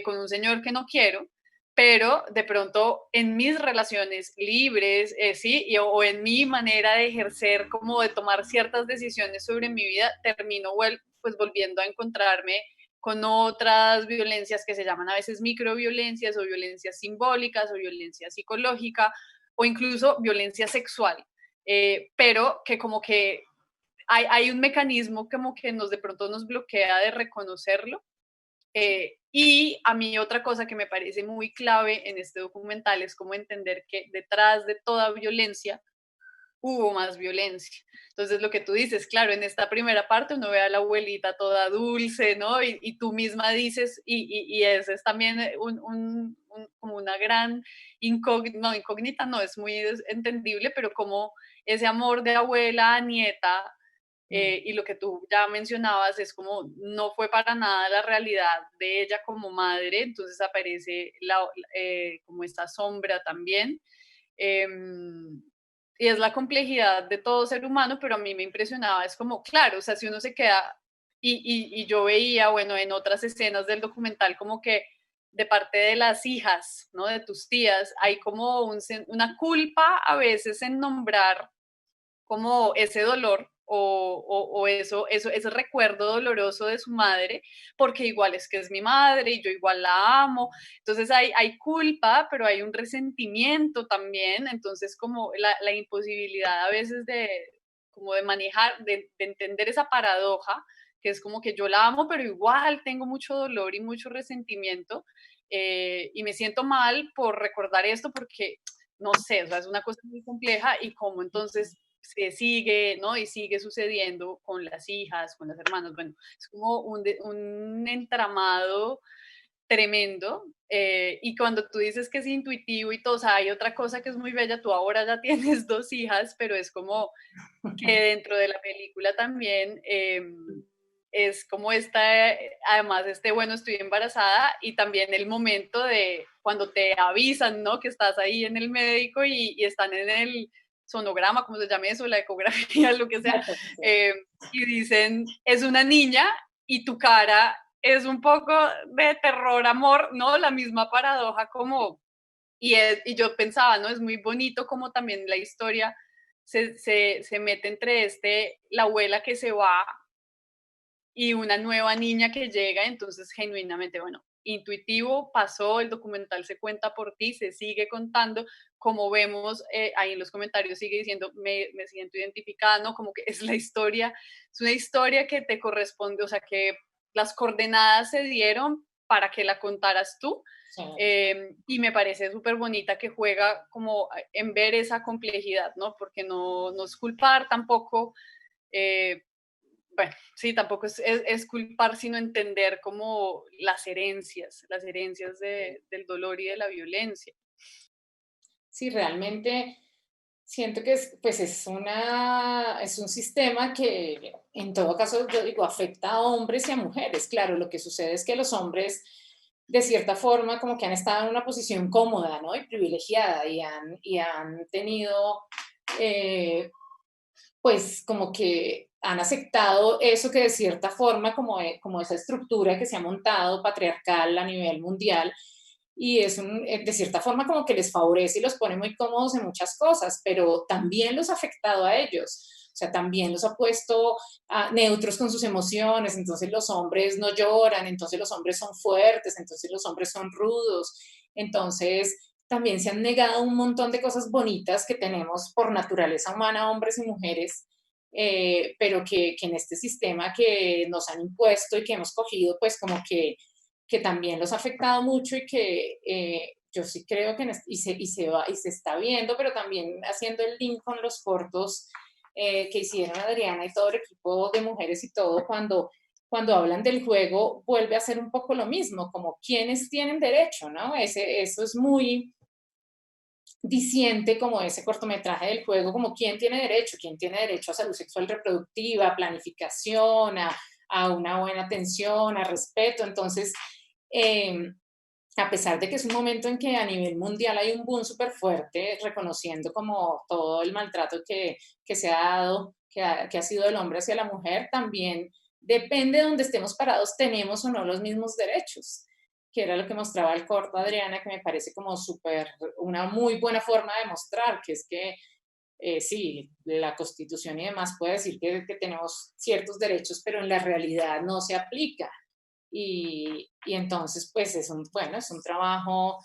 con un señor que no quiero, pero de pronto en mis relaciones libres, sí, o en mi manera de ejercer, como de tomar ciertas decisiones sobre mi vida, termino pues volviendo a encontrarme con otras violencias que se llaman a veces microviolencias o violencias simbólicas o violencia psicológica o incluso violencia sexual, pero que como que hay un mecanismo como que de pronto nos bloquea de reconocerlo. Y a mí otra cosa que me parece muy clave en este documental es como entender que detrás de toda violencia hubo más violencia. Entonces, lo que tú dices, claro, en esta primera parte uno ve a la abuelita toda dulce, ¿no? Y tú misma dices, y ese es también como una gran incógnita, no, es muy entendible, pero como ese amor de abuela a nieta, y lo que tú ya mencionabas es como no fue para nada la realidad de ella como madre, entonces aparece como esta sombra también. Y es la complejidad de todo ser humano, pero a mí me impresionaba, es como, claro, o sea, si uno se queda, y yo veía, bueno, en otras escenas del documental, como que de parte de las hijas, ¿no? De tus tías, hay como una culpa a veces en nombrar como ese dolor o ese recuerdo doloroso de su madre, porque igual es que es mi madre y yo igual la amo. Entonces hay culpa, pero hay un resentimiento también. Entonces como la imposibilidad a veces como de manejar, de entender esa paradoja, que es como que yo la amo, pero igual tengo mucho dolor y mucho resentimiento. Y me siento mal por recordar esto porque, no sé, o sea, es una cosa muy compleja y como entonces se sigue, ¿no? Y sigue sucediendo con las hijas, con las hermanas. Bueno, es como un entramado tremendo. Y cuando tú dices que es intuitivo y todo, o sea, hay otra cosa que es muy bella, tú ahora ya tienes dos hijas, pero es como que dentro de la película también es como además bueno, estoy embarazada y también el momento de cuando te avisan, ¿no? Que estás ahí en el médico y están en el sonograma, como se llame eso, la ecografía, lo que sea, y dicen, es una niña y tu cara es un poco de terror, amor, ¿no? La misma paradoja como, y yo pensaba, ¿no? Es muy bonito como también la historia se mete entre la abuela que se va y una nueva niña que llega, entonces genuinamente, bueno, intuitivo, pasó, el documental se cuenta por ti, se sigue contando, como vemos ahí en los comentarios sigue diciendo, me siento identificada, ¿no? Como que es es una historia que te corresponde, o sea, que las coordenadas se dieron para que la contaras tú, Sí. y me parece súper bonita que juega como en ver esa complejidad, ¿no? Porque no es culpar tampoco, bueno, sí, tampoco es culpar, sino entender como las herencias del dolor y de la violencia. Sí, realmente siento que pues es un sistema que en todo caso, yo digo, afecta a hombres y a mujeres. Claro, lo que sucede es que los hombres, de cierta forma, como que han estado en una posición cómoda, ¿no? Y privilegiada y han tenido, pues, como que han aceptado eso que de cierta forma, como esa estructura que se ha montado patriarcal a nivel mundial, y de cierta forma como que les favorece y los pone muy cómodos en muchas cosas, pero también los ha afectado a ellos. O sea, también los ha puesto neutros con sus emociones, entonces los hombres no lloran, entonces los hombres son fuertes, entonces los hombres son rudos, entonces también se han negado un montón de cosas bonitas que tenemos por naturaleza humana, hombres y mujeres, pero que en este sistema que nos han impuesto y que hemos cogido, pues como que también los ha afectado mucho y que yo sí creo que y se está viendo, pero también haciendo el link con los cortos que hicieron Adriana y todo el equipo de mujeres y todo, cuando hablan del juego, vuelve a ser un poco lo mismo, como quienes tienen derecho, ¿no? Eso es muy diciente como ese cortometraje del juego, como quién tiene derecho a salud sexual reproductiva, a planificación, a una buena atención, a respeto. Entonces, eh, a pesar de que es un momento en que a nivel mundial hay un boom súper fuerte, reconociendo como todo el maltrato que se ha dado, que ha sido del hombre hacia la mujer, también depende de donde estemos parados, tenemos o no los mismos derechos, que era lo que mostraba el corto Adriana, que me parece como una muy buena forma de mostrar, que es que sí, la Constitución y demás puede decir que tenemos ciertos derechos, pero en la realidad no se aplica. Y entonces, pues bueno, es un trabajo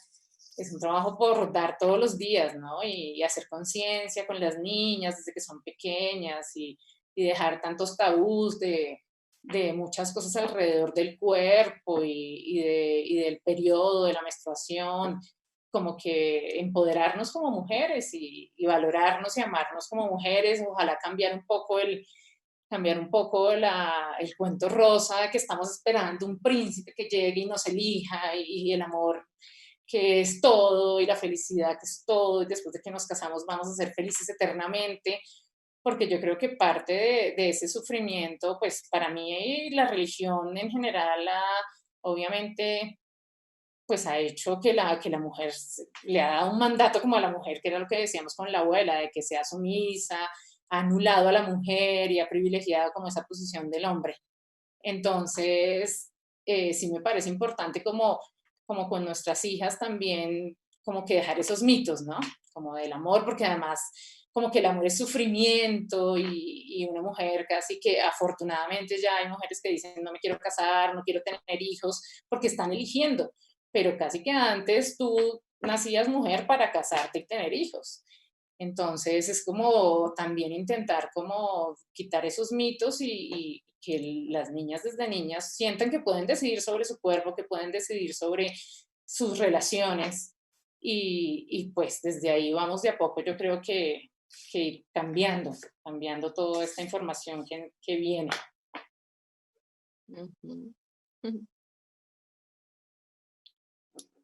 por dar todos los días, ¿no? Y hacer conciencia con las niñas desde que son pequeñas y dejar tantos tabús de muchas cosas alrededor del cuerpo y del periodo, de la menstruación, como que empoderarnos como mujeres y valorarnos y amarnos como mujeres, ojalá cambiar un poco el cuento rosa de que estamos esperando un príncipe que llegue y nos elija y el amor que es todo y la felicidad que es todo y después de que nos casamos vamos a ser felices eternamente, porque yo creo que parte de ese sufrimiento, pues para mí la religión en general, obviamente, pues ha hecho que la mujer le ha dado un mandato como a la mujer, que era lo que decíamos con la abuela, de que sea sumisa, ha anulado a la mujer y ha privilegiado como esa posición del hombre. Entonces, sí me parece importante como con nuestras hijas también, como que dejar esos mitos, ¿no? Como del amor, porque además como que el amor es sufrimiento y una mujer casi que afortunadamente ya hay mujeres que dicen no me quiero casar, no quiero tener hijos, porque están eligiendo, pero casi que antes tú nacías mujer para casarte y tener hijos. Entonces es como también intentar como quitar esos mitos y que las niñas desde niñas sientan que pueden decidir sobre su cuerpo, que pueden decidir sobre sus relaciones y pues desde ahí vamos de a poco yo creo que ir cambiando toda esta información que viene. Ujú.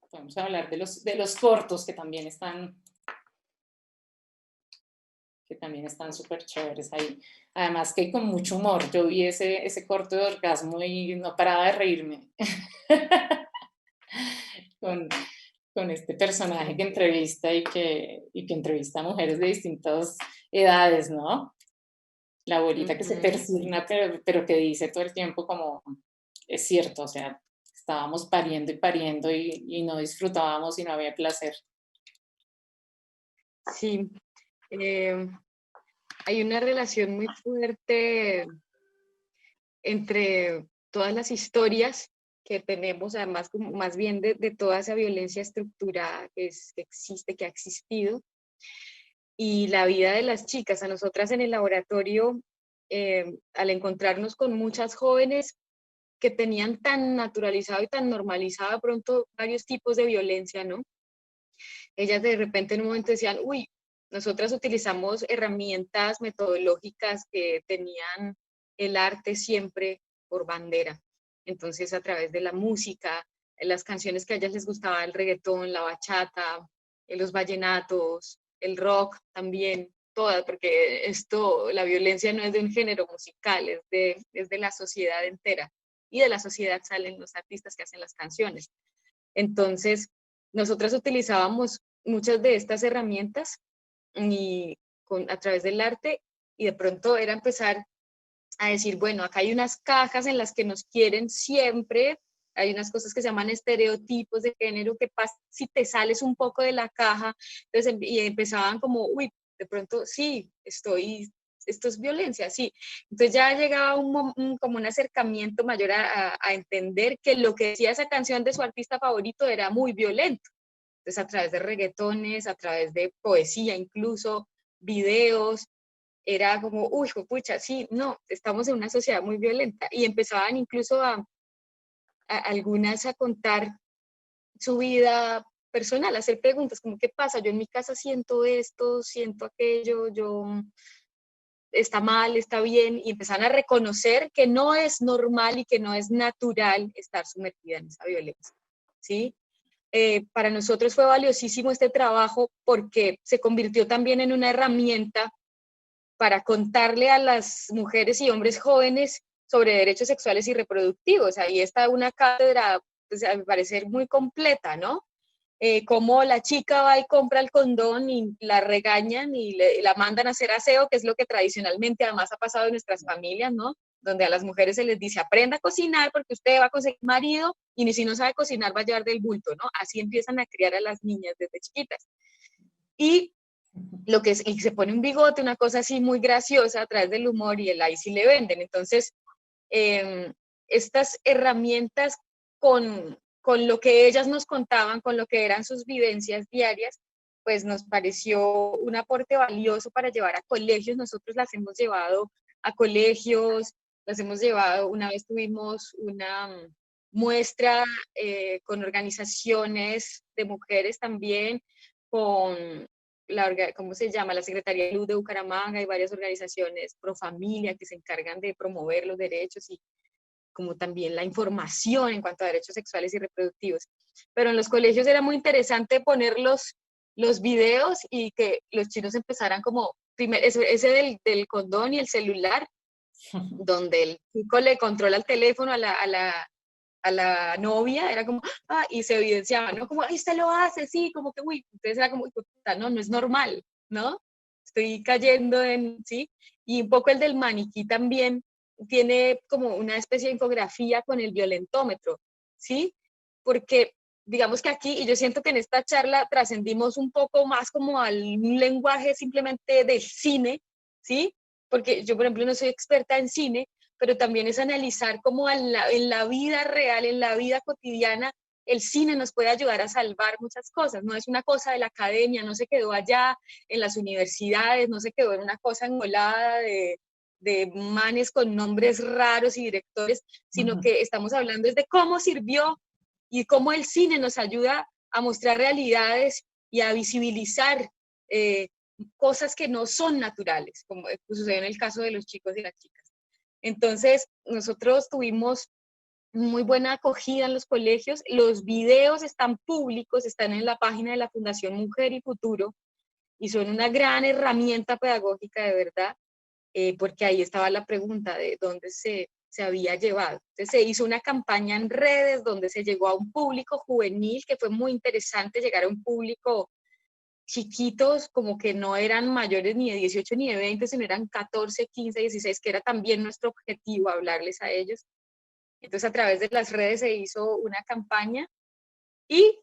Podemos hablar de los cortos que también están que también están súper chéveres ahí. Además que con mucho humor. Yo vi ese corto de orgasmo y no paraba de reírme con, con este personaje que entrevista y que entrevista a mujeres de distintas edades, ¿no? La abuelita que se persigna, pero que dice todo el tiempo como, es cierto, o sea, estábamos pariendo y pariendo y no disfrutábamos y no había placer. Sí, hay una relación muy fuerte entre todas las historias que tenemos, además, como más bien de toda esa violencia estructurada que existe, que ha existido, y la vida de las chicas. A nosotras en el laboratorio, al encontrarnos con muchas jóvenes que tenían tan naturalizado y tan normalizado de pronto varios tipos de violencia, ¿no? Ellas de repente en un momento decían, uy, nosotras utilizamos herramientas metodológicas que tenían el arte siempre por bandera. Entonces, a través de la música, las canciones que a ellas les gustaba, el reggaetón, la bachata, los vallenatos, el rock también, todas, porque esto, la violencia no es de un género musical, es de la sociedad entera. Y de la sociedad salen los artistas que hacen las canciones. Entonces, nosotras utilizábamos muchas de estas herramientas y a través del arte, y de pronto era empezar a decir, bueno, acá hay unas cajas en las que nos quieren siempre, hay unas cosas que se llaman estereotipos de género, que pasa si te sales un poco de la caja. Entonces, y empezaban como, uy, de pronto sí, esto es violencia, sí. Entonces ya llegaba como un acercamiento mayor a entender que lo que decía esa canción de su artista favorito era muy violento. Entonces, a través de reggaetones, a través de poesía incluso, videos, era como, uy, pucha, sí, no, estamos en una sociedad muy violenta. Y empezaban incluso a algunas a contar su vida personal, a hacer preguntas como, ¿qué pasa? Yo en mi casa siento esto, siento aquello, yo está mal, está bien, y empezaban a reconocer que no es normal y que no es natural estar sumergida en esa violencia, ¿sí? Para nosotros fue valiosísimo este trabajo porque se convirtió también en una herramienta para contarle a las mujeres y hombres jóvenes sobre derechos sexuales y reproductivos. Ahí está una cátedra, pues, a mi parecer, muy completa, ¿no? Cómo la chica va y compra el condón y la regañan y la mandan a hacer aseo, que es lo que tradicionalmente además ha pasado en nuestras familias, ¿no? Donde a las mujeres se les dice, aprenda a cocinar porque usted va a conseguir marido y si no sabe cocinar va a llevar del bulto, ¿no? Así empiezan a criar a las niñas desde chiquitas. Y y se pone un bigote, una cosa así muy graciosa a través del humor y ahí sí le venden. Entonces, estas herramientas con lo que ellas nos contaban, con lo que eran sus vivencias diarias, pues nos pareció un aporte valioso para llevar a colegios. Nosotros las hemos llevado a colegios, las hemos llevado, una vez tuvimos una muestra con organizaciones de mujeres también, con ¿cómo se llama? La Secretaría de Salud de Bucaramanga y varias organizaciones pro familia que se encargan de promover los derechos y como también la información en cuanto a derechos sexuales y reproductivos. Pero en los colegios era muy interesante poner los videos y que los chinos empezaran como, ese del condón y el celular, donde el chico le controla el teléfono a la novia, era como, y se evidenciaba, ¿no? Como, usted lo hace, sí, como que, uy, entonces era como, no, no es normal, ¿no? Estoy cayendo ¿sí? Y un poco el del maniquí también tiene como una especie de infografía con el violentómetro, ¿sí? Porque digamos que aquí, y yo siento que en esta charla trascendimos un poco más como al lenguaje simplemente del cine, ¿sí? Porque yo, por ejemplo, no soy experta en cine, pero también es analizar cómo en la vida real, en la vida cotidiana, el cine nos puede ayudar a salvar muchas cosas. No es una cosa de la academia, no se quedó allá en las universidades, no se quedó en una cosa engolada de manes con nombres raros y directores, sino que estamos hablando de cómo sirvió y cómo el cine nos ayuda a mostrar realidades y a visibilizar cosas que no son naturales, como sucede en el caso de los chicos y las chicas. Entonces, nosotros tuvimos muy buena acogida en los colegios. Los videos están públicos, están en la página de la Fundación Mujer y Futuro. y son una gran herramienta pedagógica de verdad, porque ahí estaba la pregunta de dónde se había llevado. Entonces se hizo una campaña en redes donde se llegó a un público juvenil, que fue muy interesante llegar a un público chiquitos, como que no eran mayores ni de 18 ni de 20, sino eran 14, 15, 16, que era también nuestro objetivo, hablarles a ellos. Entonces a través de las redes se hizo una campaña y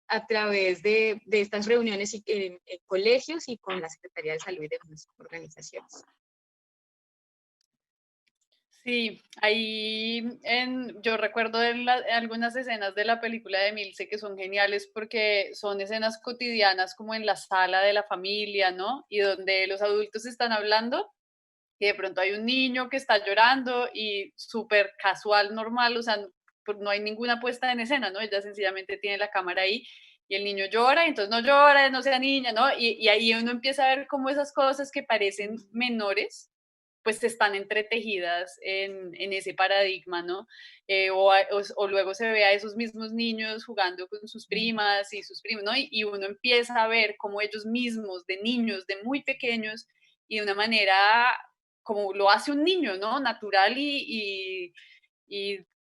a través de estas reuniones en colegios y con la Secretaría de Salud y de muchas organizaciones. Sí, ahí yo recuerdo algunas escenas de la película de Emilce que son geniales porque son escenas cotidianas como en la sala de la familia, ¿no? Y donde los adultos están hablando y de pronto hay un niño que está llorando y súper casual, normal, o sea, no hay ninguna puesta en escena, ¿no? Ella sencillamente tiene la cámara ahí y el niño llora, y entonces no llora, no sea niña, ¿no? Y ahí uno empieza a ver cómo esas cosas que parecen menores pues están entretejidas en ese paradigma, ¿no? O luego se ve a esos mismos niños jugando con sus primas y sus primos, ¿no? Y uno empieza a ver cómo ellos mismos, de niños, de muy pequeños, y de una manera como lo hace un niño, ¿no? Natural y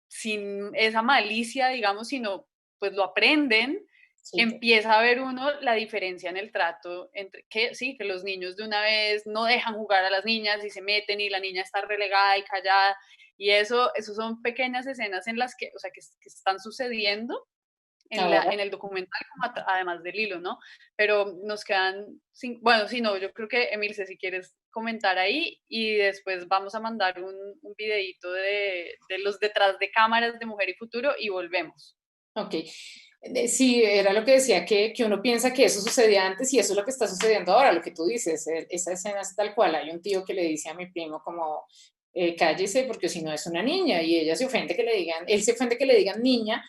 sin esa malicia, digamos, sino pues lo aprenden. Sí, empieza a ver uno la diferencia en el trato entre que sí, que los niños de una vez no dejan jugar a las niñas y se meten y la niña está relegada y callada, y eso son pequeñas escenas en las que, o sea, que están sucediendo en el documental, como además del hilo, ¿no? Pero nos quedan, bueno, sí, no, yo creo que, Emilce, si quieres comentar ahí, y después vamos a mandar un videíto de los detrás de cámaras de Mujer y Futuro y volvemos. Ok. Sí, era lo que decía, que uno piensa que eso sucedía antes y eso es lo que está sucediendo ahora, lo que tú dices, esa escena es tal cual. Hay un tío que le dice a mi primo como, cállese porque si no es una niña, y ella se ofende que le digan, él se ofende que le digan niña,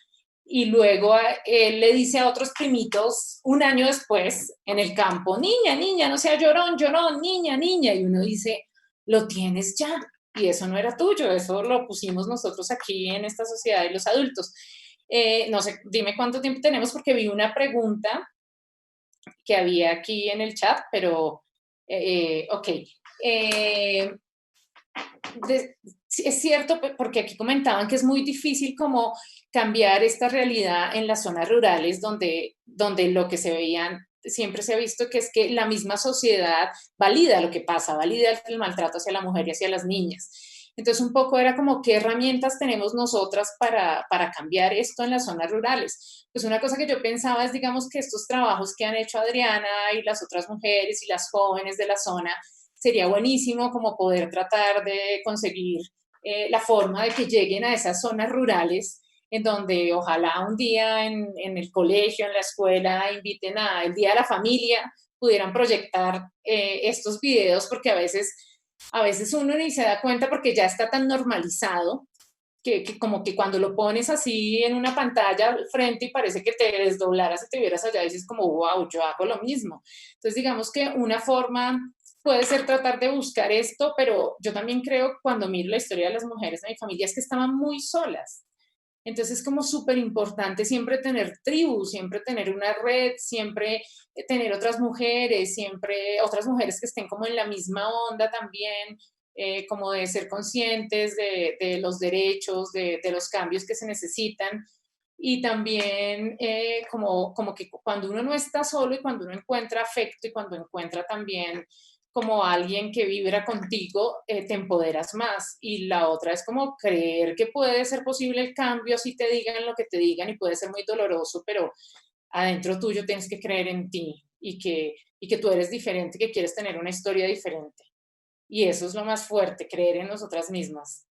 y luego él le dice a otros primitos un año después en el campo, niña, niña, no sea llorón, llorón, niña, niña, y uno dice, lo tienes ya, y eso no era tuyo, eso lo pusimos nosotros aquí en esta sociedad y los adultos. No sé, dime cuánto tiempo tenemos porque vi una pregunta que había aquí en el chat, pero ok. Es cierto, porque aquí comentaban que es muy difícil como cambiar esta realidad en las zonas rurales donde lo que se veían, siempre se ha visto que es que la misma sociedad valida lo que pasa, valida el maltrato hacia la mujer y hacia las niñas. Entonces, un poco era como, ¿qué herramientas tenemos nosotras para cambiar esto en las zonas rurales? Pues una cosa que yo pensaba es, digamos, que estos trabajos que han hecho Adriana y las otras mujeres y las jóvenes de la zona, sería buenísimo como poder tratar de conseguir la forma de que lleguen a esas zonas rurales en donde ojalá un día en el colegio, en la escuela, inviten el Día de la Familia, pudieran proyectar estos videos, porque a veces uno ni se da cuenta porque ya está tan normalizado que como que cuando lo pones así en una pantalla al frente y parece que te desdoblaras y te vieras allá, dices como, wow, yo hago lo mismo. Entonces, digamos que una forma puede ser tratar de buscar esto, pero yo también creo, cuando miro la historia de las mujeres de mi familia, es que estaban muy solas. Entonces es como súper importante siempre tener tribus, siempre tener una red, siempre tener otras mujeres, siempre otras mujeres que estén como en la misma onda también, como de ser conscientes de los derechos, de los cambios que se necesitan. Y también como que cuando uno no está solo y cuando uno encuentra afecto y cuando encuentra también como alguien que vibra contigo, te empoderas más. Y la otra es como creer que puede ser posible el cambio, así te digan lo que te digan, y puede ser muy doloroso, pero adentro tuyo tienes que creer en ti y que tú eres diferente, que quieres tener una historia diferente. Y eso es lo más fuerte, creer en nosotras mismas.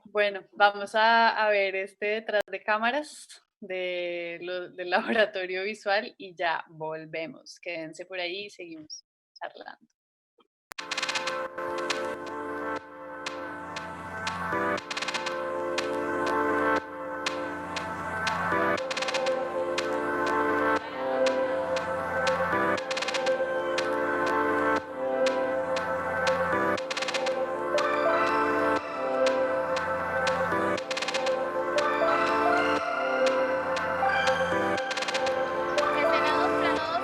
Bueno, vamos a ver este detrás de cámaras del laboratorio visual y ya volvemos. Quédense por ahí y seguimos charlando. Escena 2, plano 2.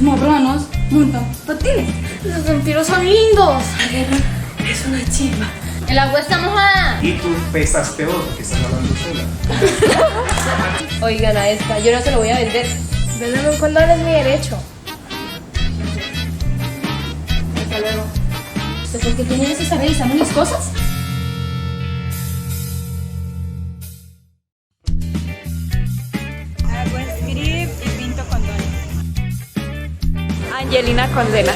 esos marranos montan patines. Los vampiros son lindos. La guerra es una chimba. El agua está mojada. Y tú pesas peor, que estás hablando sola. Oigan a esta, yo no se lo voy a vender. Véndeme un condón, es mi derecho. Hasta luego. ¿Usted por qué tiene eso? ¿Está revisando mis cosas? Hago script y pinto condones. Angelina Condela.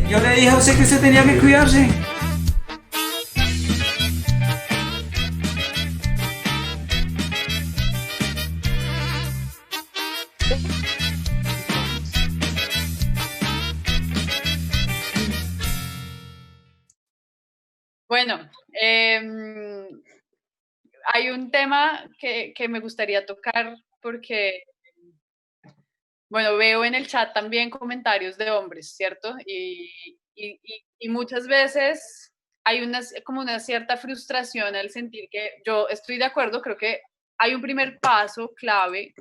Yo le dije a usted que usted tenía que cuidarse. Bueno, hay un tema que me gustaría tocar porque, bueno, veo en el chat también comentarios de hombres, ¿cierto? Y muchas veces hay como una cierta frustración al sentir que yo estoy de acuerdo, creo que hay un primer paso clave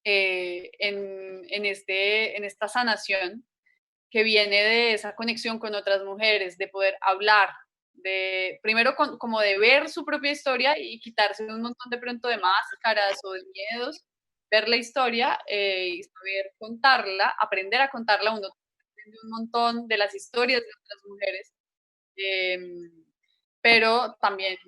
en esta sanación que viene de esa conexión con otras mujeres, de poder hablar, primero como de ver su propia historia y quitarse un montón de pronto de máscaras o de miedos, ver la historia y saber contarla, aprender a contarla. Uno aprende un montón de las historias de otras mujeres, pero también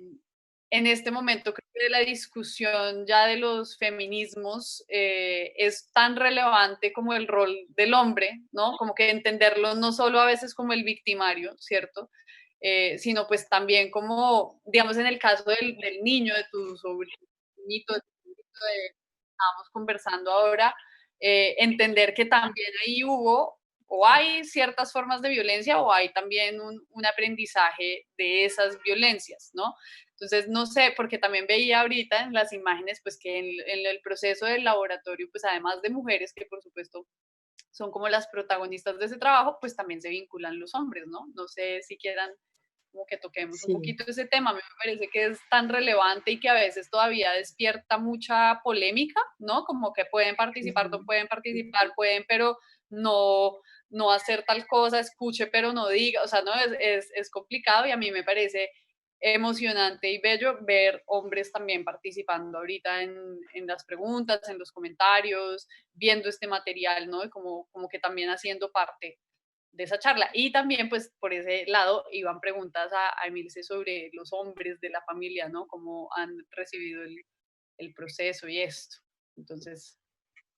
en este momento creo que la discusión ya de los feminismos es tan relevante como el rol del hombre, ¿no? Como que entenderlo no solo a veces como el victimario, ¿cierto? Sino pues también como, digamos, en el caso del niño, de tu sobrinito, de tu sobrinito, estábamos conversando ahora, entender que también ahí hubo o hay ciertas formas de violencia o hay también un aprendizaje de esas violencias, ¿no? Entonces, no sé, porque también veía ahorita en las imágenes, pues que en el proceso del laboratorio, pues además de mujeres que por supuesto son como las protagonistas de ese trabajo, pues también se vinculan los hombres, ¿no? No sé si quieran como que toquemos un poquito ese tema. A mí me parece que es tan relevante y que a veces todavía despierta mucha polémica, ¿no? Como que pueden participar, no pueden participar, pueden, pero no hacer tal cosa, escuche, pero no diga, o sea, no, es complicado y a mí me parece emocionante y bello ver hombres también participando ahorita en las preguntas, en los comentarios, viendo este material, ¿no? Y como que también haciendo parte de esa charla. Y también, pues, por ese lado, iban preguntas a Emilce sobre los hombres de la familia, ¿no? Cómo han recibido el proceso y esto. Entonces,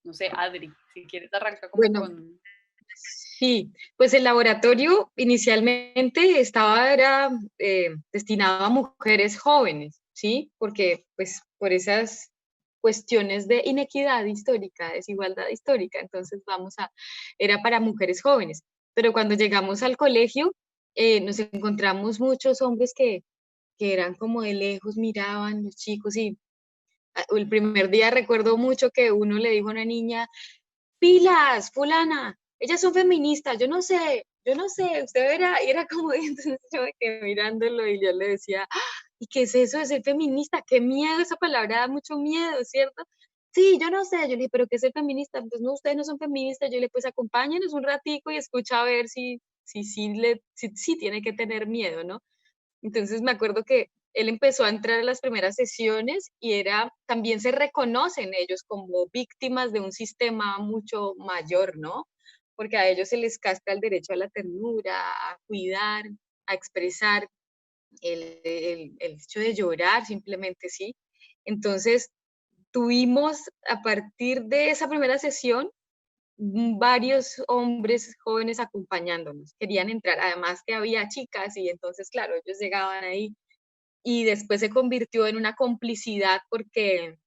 no sé, Adri, si quieres arrancar como con... Sí, pues el laboratorio inicialmente era destinado a mujeres jóvenes, ¿sí? Porque, pues, por esas cuestiones de inequidad histórica, desigualdad histórica, entonces era para mujeres jóvenes. Pero cuando llegamos al colegio, nos encontramos muchos hombres que eran como de lejos, miraban los chicos y el primer día recuerdo mucho que uno le dijo a una niña, pilas, fulana, ellas son feministas, yo no sé, usted verá, y era como, entonces yo me quedé mirándolo y yo le decía, ¿y qué es eso de ser feminista? Qué miedo, esa palabra da mucho miedo, ¿cierto? Sí, yo no sé, yo le dije, ¿pero qué es ser feminista? Pues no, ustedes no son feministas, yo le dije, pues acompáñenos un ratico y escucha a ver si tiene que tener miedo, ¿no? Entonces me acuerdo que él empezó a entrar a las primeras sesiones y también se reconocen ellos como víctimas de un sistema mucho mayor, ¿no? Porque a ellos se les casca el derecho a la ternura, a cuidar, a expresar, el hecho de llorar simplemente, ¿sí? Entonces tuvimos a partir de esa primera sesión varios hombres jóvenes acompañándonos, querían entrar, además que había chicas y entonces, claro, ellos llegaban ahí y después se convirtió en una complicidad porque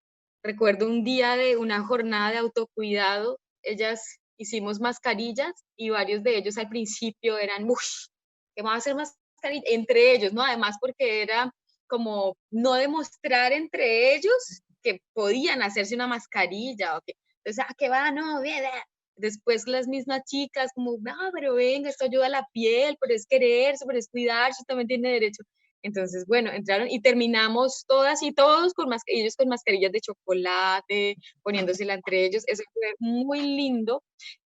recuerdo un día de una jornada de autocuidado, ellas hicimos mascarillas y varios de ellos al principio eran, uff, ¿qué vamos a hacer mascarillas? Entre ellos, ¿no? Además porque era como no demostrar entre ellos que podían hacerse una mascarilla o que, entonces, ¿qué va? No, bien. Después las mismas chicas como, pero venga, esto ayuda a la piel, pero es quererse, pero es cuidarse, también tiene derecho. Entonces, bueno, entraron y terminamos todas y todos con ellos con mascarillas de chocolate, poniéndosela entre ellos. Eso fue muy lindo.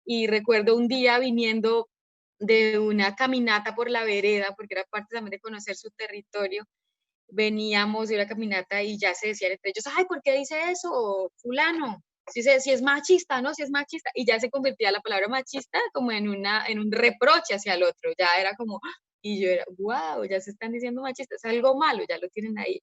Y recuerdo un día viniendo de una caminata por la vereda, porque era parte también de conocer su territorio. Veníamos de una caminata y ya se decían entre ellos, ay, ¿por qué dice eso, fulano? Si es machista, ¿no? Si es machista. Y ya se convertía la palabra machista como en un reproche hacia el otro. Ya era como, y yo era, wow, ya se están diciendo machistas, es algo malo, ya lo tienen ahí.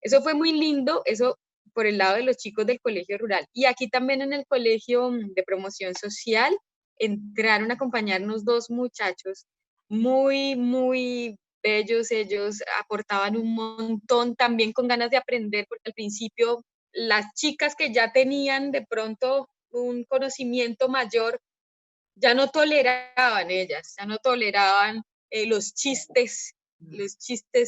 Eso fue muy lindo, eso por el lado de los chicos del colegio rural. Y aquí también en el colegio de promoción social entraron a acompañarnos dos muchachos muy, muy bellos. Ellos aportaban un montón, también con ganas de aprender, porque al principio las chicas que ya tenían de pronto un conocimiento mayor, ya no toleraban ellas, ya no toleraban los chistes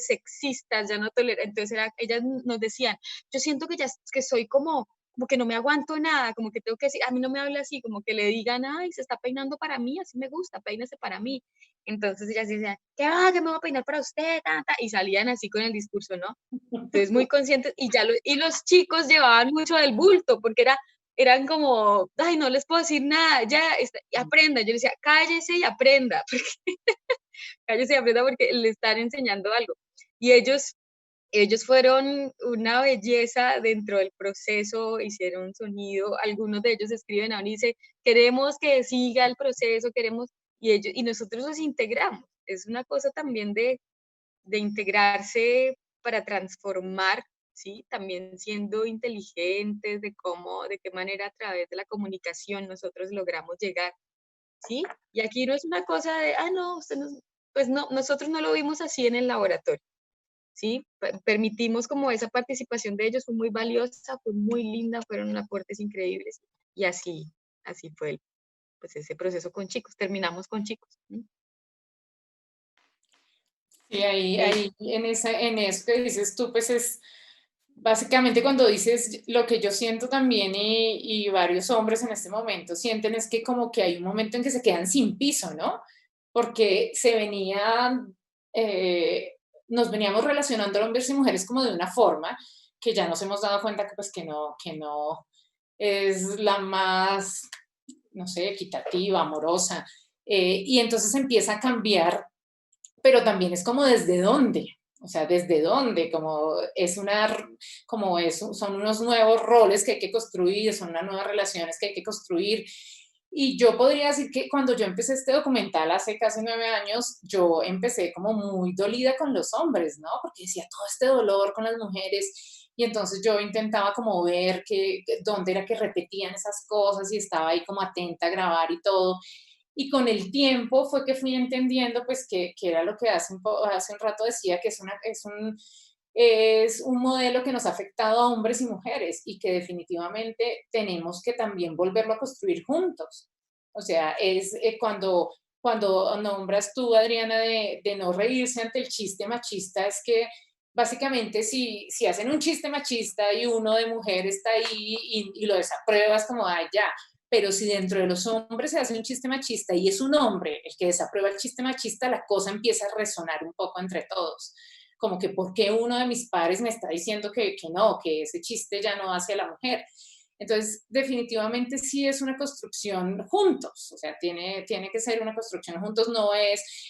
sexistas, ya no toleraban. Entonces ellas nos decían, yo siento que ya que soy como que no me aguanto nada, como que tengo que decir, a mí no me habla así, como que le digan, ay, se está peinando para mí, así me gusta, peínese para mí. Entonces ellas decían, que me voy a peinar para usted, tanta, y salían así con el discurso, ¿no? Entonces muy conscientes, y los chicos llevaban mucho del bulto, porque eran como, ay, no les puedo decir nada, ya, aprenda. Yo les decía, cállese y aprenda, cállese y aprenda porque le están enseñando algo. Y ellos fueron una belleza dentro del proceso, hicieron sonido, algunos de ellos escriben ahora y dicen, queremos que siga el proceso, y nosotros los integramos. Es una cosa también de integrarse para transformar, ¿sí? También siendo inteligentes de qué manera a través de la comunicación nosotros logramos llegar, ¿sí? Y aquí no es una cosa de, no, pues no, nosotros no lo vimos así en el laboratorio, ¿sí? Permitimos como esa participación de ellos, fue muy valiosa, fue muy linda, fueron aportes increíbles, y así fue pues ese proceso con chicos, terminamos con chicos. Sí, ahí en eso que dices tú, pues es básicamente cuando dices lo que yo siento también y varios hombres en este momento sienten es que como que hay un momento en que se quedan sin piso, ¿no? Porque nos veníamos relacionando hombres y mujeres como de una forma que ya nos hemos dado cuenta que pues que no es la más, no sé, equitativa, amorosa, y entonces empieza a cambiar, pero también es como desde dónde, o sea, desde dónde, son unos nuevos roles que hay que construir, son unas nuevas relaciones que hay que construir. Y yo podría decir que cuando yo empecé este documental hace casi 9 años, yo empecé como muy dolida con los hombres, ¿no? Porque decía todo este dolor con las mujeres, y entonces yo intentaba como ver dónde era que repetían esas cosas y estaba ahí como atenta a grabar y todo. Y con el tiempo fue que fui entendiendo pues que era lo que hace un rato decía, que es un modelo que nos ha afectado a hombres y mujeres y que definitivamente tenemos que también volverlo a construir juntos. O sea, es cuando nombras tú, Adriana, de no reírse ante el chiste machista, es que básicamente si hacen un chiste machista y uno de mujer está ahí y lo desapruebas como, ay, ya. Pero si dentro de los hombres se hace un chiste machista y es un hombre el que desaprueba el chiste machista, la cosa empieza a resonar un poco entre todos. Como que, ¿por qué uno de mis pares me está diciendo que no, que ese chiste ya no hace a la mujer? Entonces, definitivamente sí es una construcción juntos, o sea, tiene que ser una construcción juntos,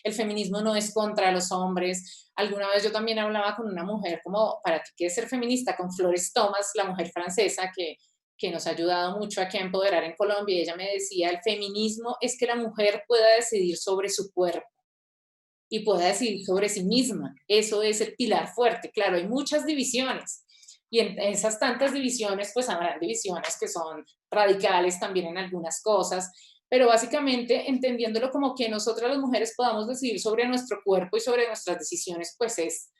el feminismo no es contra los hombres. Alguna vez yo también hablaba con una mujer como, ¿para ti qué es ser feminista? Con Flores Thomas, la mujer francesa que nos ha ayudado mucho aquí a empoderar en Colombia, y ella me decía, el feminismo es que la mujer pueda decidir sobre su cuerpo y pueda decidir sobre sí misma. Eso es el pilar fuerte. Claro, hay muchas divisiones, y en esas tantas divisiones, pues habrá divisiones que son radicales también en algunas cosas, pero básicamente entendiéndolo como que nosotras las mujeres podamos decidir sobre nuestro cuerpo y sobre nuestras decisiones, pues es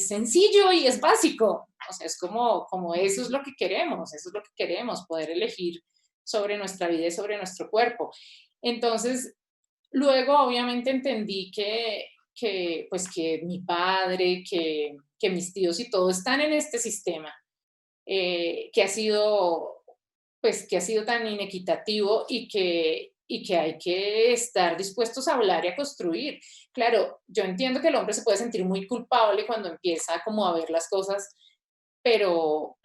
sencillo y es básico. O sea, es como eso es lo que queremos, poder elegir sobre nuestra vida y sobre nuestro cuerpo. Entonces, luego obviamente entendí que mi padre, que mis tíos y todo están en este sistema que ha sido tan inequitativo y que y que hay que estar dispuestos a hablar y a construir. Claro, yo entiendo que el hombre se puede sentir muy culpable cuando empieza como a ver las cosas, pero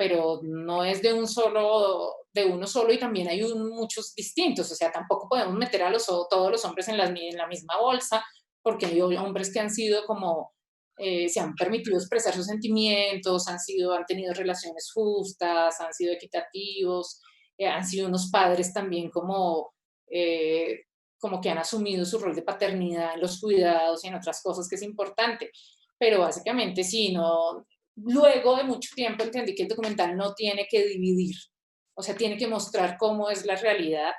no es de uno solo y también hay muchos distintos, o sea, tampoco podemos meter a todos los hombres en la misma bolsa, porque hay hombres que han sido como, se han permitido expresar sus sentimientos, han tenido relaciones justas, han sido equitativos, han sido unos padres también como que han asumido su rol de paternidad en los cuidados y en otras cosas que es importante. Pero básicamente sí, no, luego de mucho tiempo entendí que el documental no tiene que dividir, o sea, tiene que mostrar cómo es la realidad,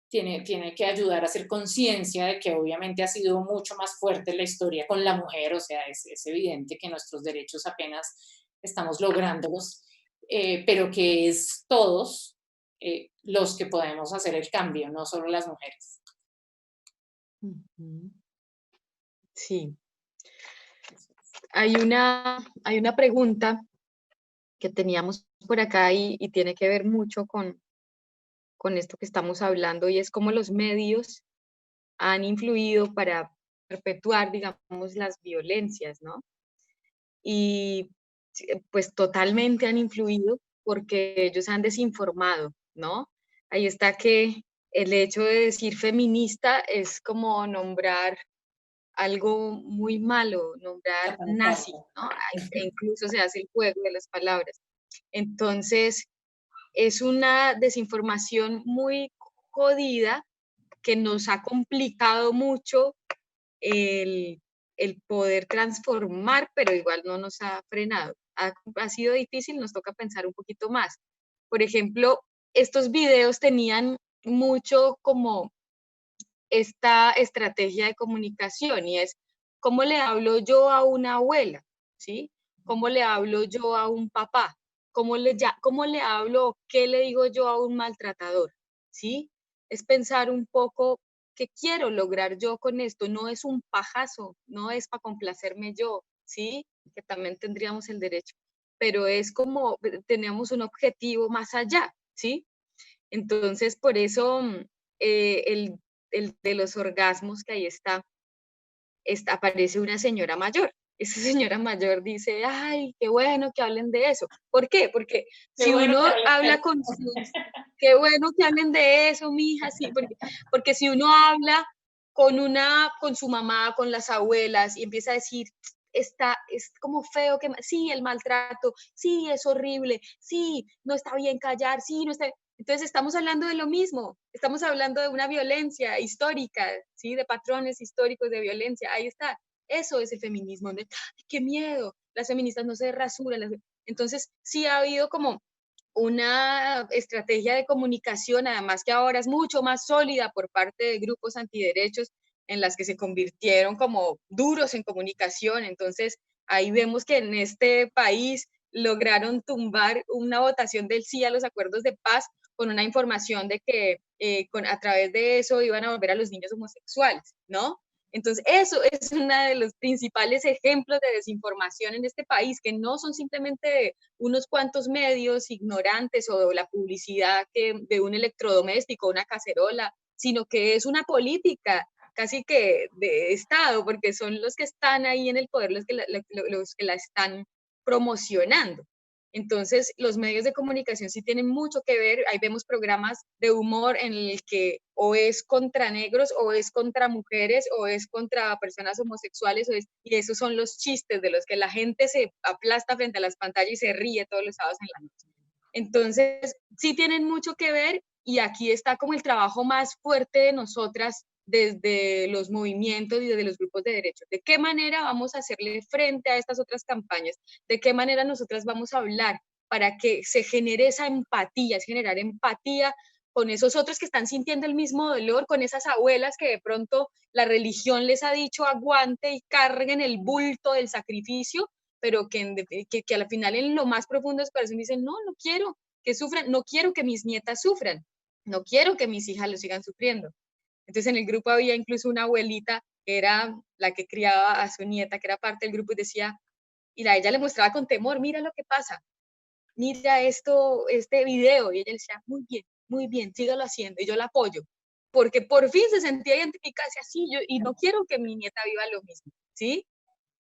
tiene que ayudar a hacer conciencia de que obviamente ha sido mucho más fuerte la historia con la mujer, o sea, es evidente que nuestros derechos apenas estamos lográndolos, pero que es todos los que podemos hacer el cambio, no solo las mujeres. Ujú. Sí. Hay una pregunta que teníamos por acá y tiene que ver mucho con esto que estamos hablando, y es cómo los medios han influido para perpetuar, digamos, las violencias, ¿no? Y pues totalmente han influido porque ellos han desinformado, ¿no? Ahí está que el hecho de decir feminista es como nombrar algo muy malo, nombrar nazi, ¿no? E incluso se hace el juego de las palabras. Entonces, es una desinformación muy jodida que nos ha complicado mucho el, el poder transformar, pero igual no nos ha frenado. Ha sido difícil, nos toca pensar un poquito más. Por ejemplo, estos videos tenían mucho como esta estrategia de comunicación, y es cómo le hablo yo a una abuela, ¿sí? ¿Cómo le hablo yo a un papá? ¿Cómo le hablo, qué le digo yo a un maltratador? ¿Sí? Es pensar un poco qué quiero lograr yo con esto. No es un pajazo, no es para complacerme yo, ¿sí? Que también tendríamos el derecho, pero es como tenemos un objetivo más allá, ¿sí? Entonces, por eso el de los orgasmos, que ahí aparece una señora mayor. Esa señora mayor dice, ay, qué bueno que hablen de eso. ¿Por qué? Porque si uno habla con sus, qué bueno que hablen de eso, mija, sí, porque si uno habla con su mamá, con las abuelas, y empieza a decir, es como feo, sí, el maltrato, sí, es horrible, sí, no está bien callar, sí, no está bien. Entonces estamos hablando de lo mismo, estamos hablando de una violencia histórica, ¿sí? De patrones históricos de violencia, ahí está. Eso es el feminismo. ¡Qué miedo! Las feministas no se rasuran. Entonces sí ha habido como una estrategia de comunicación, además que ahora es mucho más sólida por parte de grupos antiderechos en las que se convirtieron como duros en comunicación. Entonces ahí vemos que en este país lograron tumbar una votación del sí a los acuerdos de paz con una información de que a través de eso iban a volver a los niños homosexuales, ¿no? Entonces, eso es uno de los principales ejemplos de desinformación en este país, que no son simplemente unos cuantos medios ignorantes o la publicidad de un electrodoméstico, una cacerola, sino que es una política casi que de Estado, porque son los que están ahí en el poder los que la están promocionando. Entonces, los medios de comunicación sí tienen mucho que ver. Ahí vemos programas de humor en el que o es contra negros, o es contra mujeres, o es contra personas homosexuales, y esos son los chistes de los que la gente se aplasta frente a las pantallas y se ríe todos los sábados en la noche. Entonces, sí tienen mucho que ver, y aquí está como el trabajo más fuerte de nosotras desde los movimientos y desde los grupos de derechos. ¿De qué manera vamos a hacerle frente a estas otras campañas? ¿De qué manera nosotras vamos a hablar para que se genere esa empatía, es generar empatía con esos otros que están sintiendo el mismo dolor, con esas abuelas que de pronto la religión les ha dicho aguante y carguen el bulto del sacrificio, pero que al final en lo más profundo de su corazón dicen, no, no quiero que sufran, no quiero que mis nietas sufran, no quiero que mis hijas lo sigan sufriendo. Entonces en el grupo había incluso una abuelita que era la que criaba a su nieta, que era parte del grupo, y decía, y ella le mostraba con temor, mira lo que pasa, mira este video, y ella le decía, muy bien, sígalo haciendo, y yo la apoyo. porque por fin se sentía identificada, decía, sí, yo, y no quiero que mi nieta viva lo mismo, ¿sí?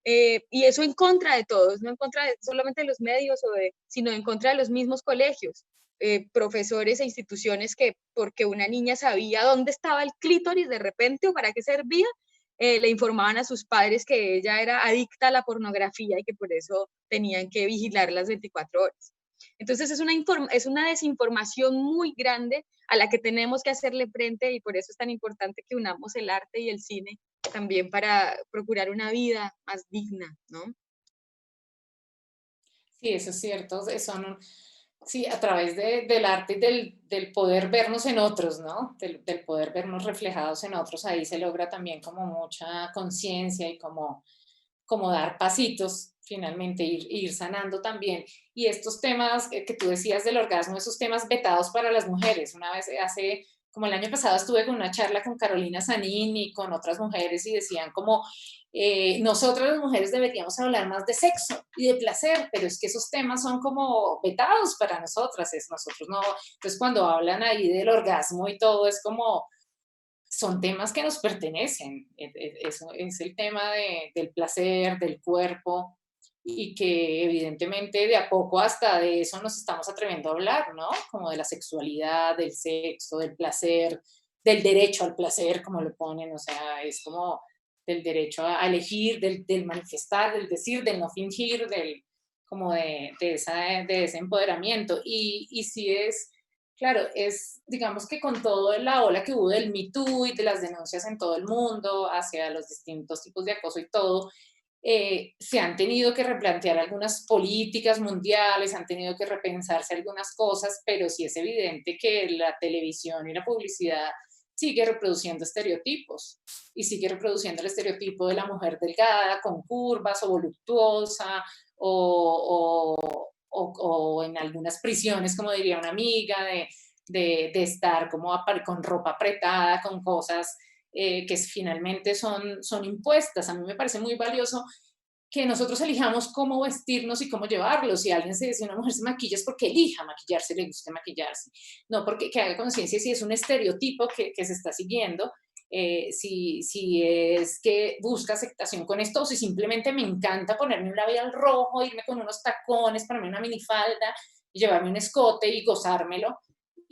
Y eso en contra de todos, no en contra de solamente de los medios, sino en contra de los mismos colegios, profesores e instituciones que porque una niña sabía dónde estaba el clítoris de repente o para qué servía, le informaban a sus padres que ella era adicta a la pornografía y que por eso tenían que vigilar las 24 horas. Entonces es una desinformación muy grande a la que tenemos que hacerle frente y por eso es tan importante que unamos el arte y el cine también para procurar una vida más digna, ¿no? Sí, eso es cierto. Sí, a través del arte y del poder vernos en otros, ¿no? Del poder vernos reflejados en otros, ahí se logra también como mucha conciencia y como dar pasitos, finalmente, ir sanando también. Y estos temas que tú decías del orgasmo, esos temas vetados para las mujeres. Una vez como el año pasado estuve con una charla con Carolina Sanín y con otras mujeres y decían como, nosotras las mujeres deberíamos hablar más de sexo y de placer, pero es que esos temas son como vetados para nosotras, nosotros no. Entonces cuando hablan ahí del orgasmo y todo, es como, son temas que nos pertenecen, eso es el tema del placer, del cuerpo, y que evidentemente de a poco hasta de eso nos estamos atreviendo a hablar, ¿no? Como de la sexualidad, del sexo, del placer, del derecho al placer, como lo ponen, o sea, es como del derecho a elegir, del manifestar, del decir, del no fingir, como de ese empoderamiento. Y sí es, claro, digamos que con toda la ola que hubo del Me Too y de las denuncias en todo el mundo hacia los distintos tipos de acoso y todo, se han tenido que replantear algunas políticas mundiales, han tenido que repensarse algunas cosas, pero sí es evidente que la televisión y la publicidad sigue reproduciendo estereotipos y sigue reproduciendo el estereotipo de la mujer delgada, con curvas o voluptuosa o en algunas prisiones, como diría una amiga, de estar como con ropa apretada, con cosas que finalmente son impuestas. A mí me parece muy valioso que nosotros elijamos cómo vestirnos y cómo llevarlos. Si alguien si una mujer se maquilla es porque elija maquillarse, le guste maquillarse, no porque que haga conciencia si es un estereotipo que se está siguiendo, si es que busca aceptación con esto o si simplemente me encanta ponerme un labial rojo, irme con unos tacones, ponerme una minifalda, llevarme un escote y gozármelo.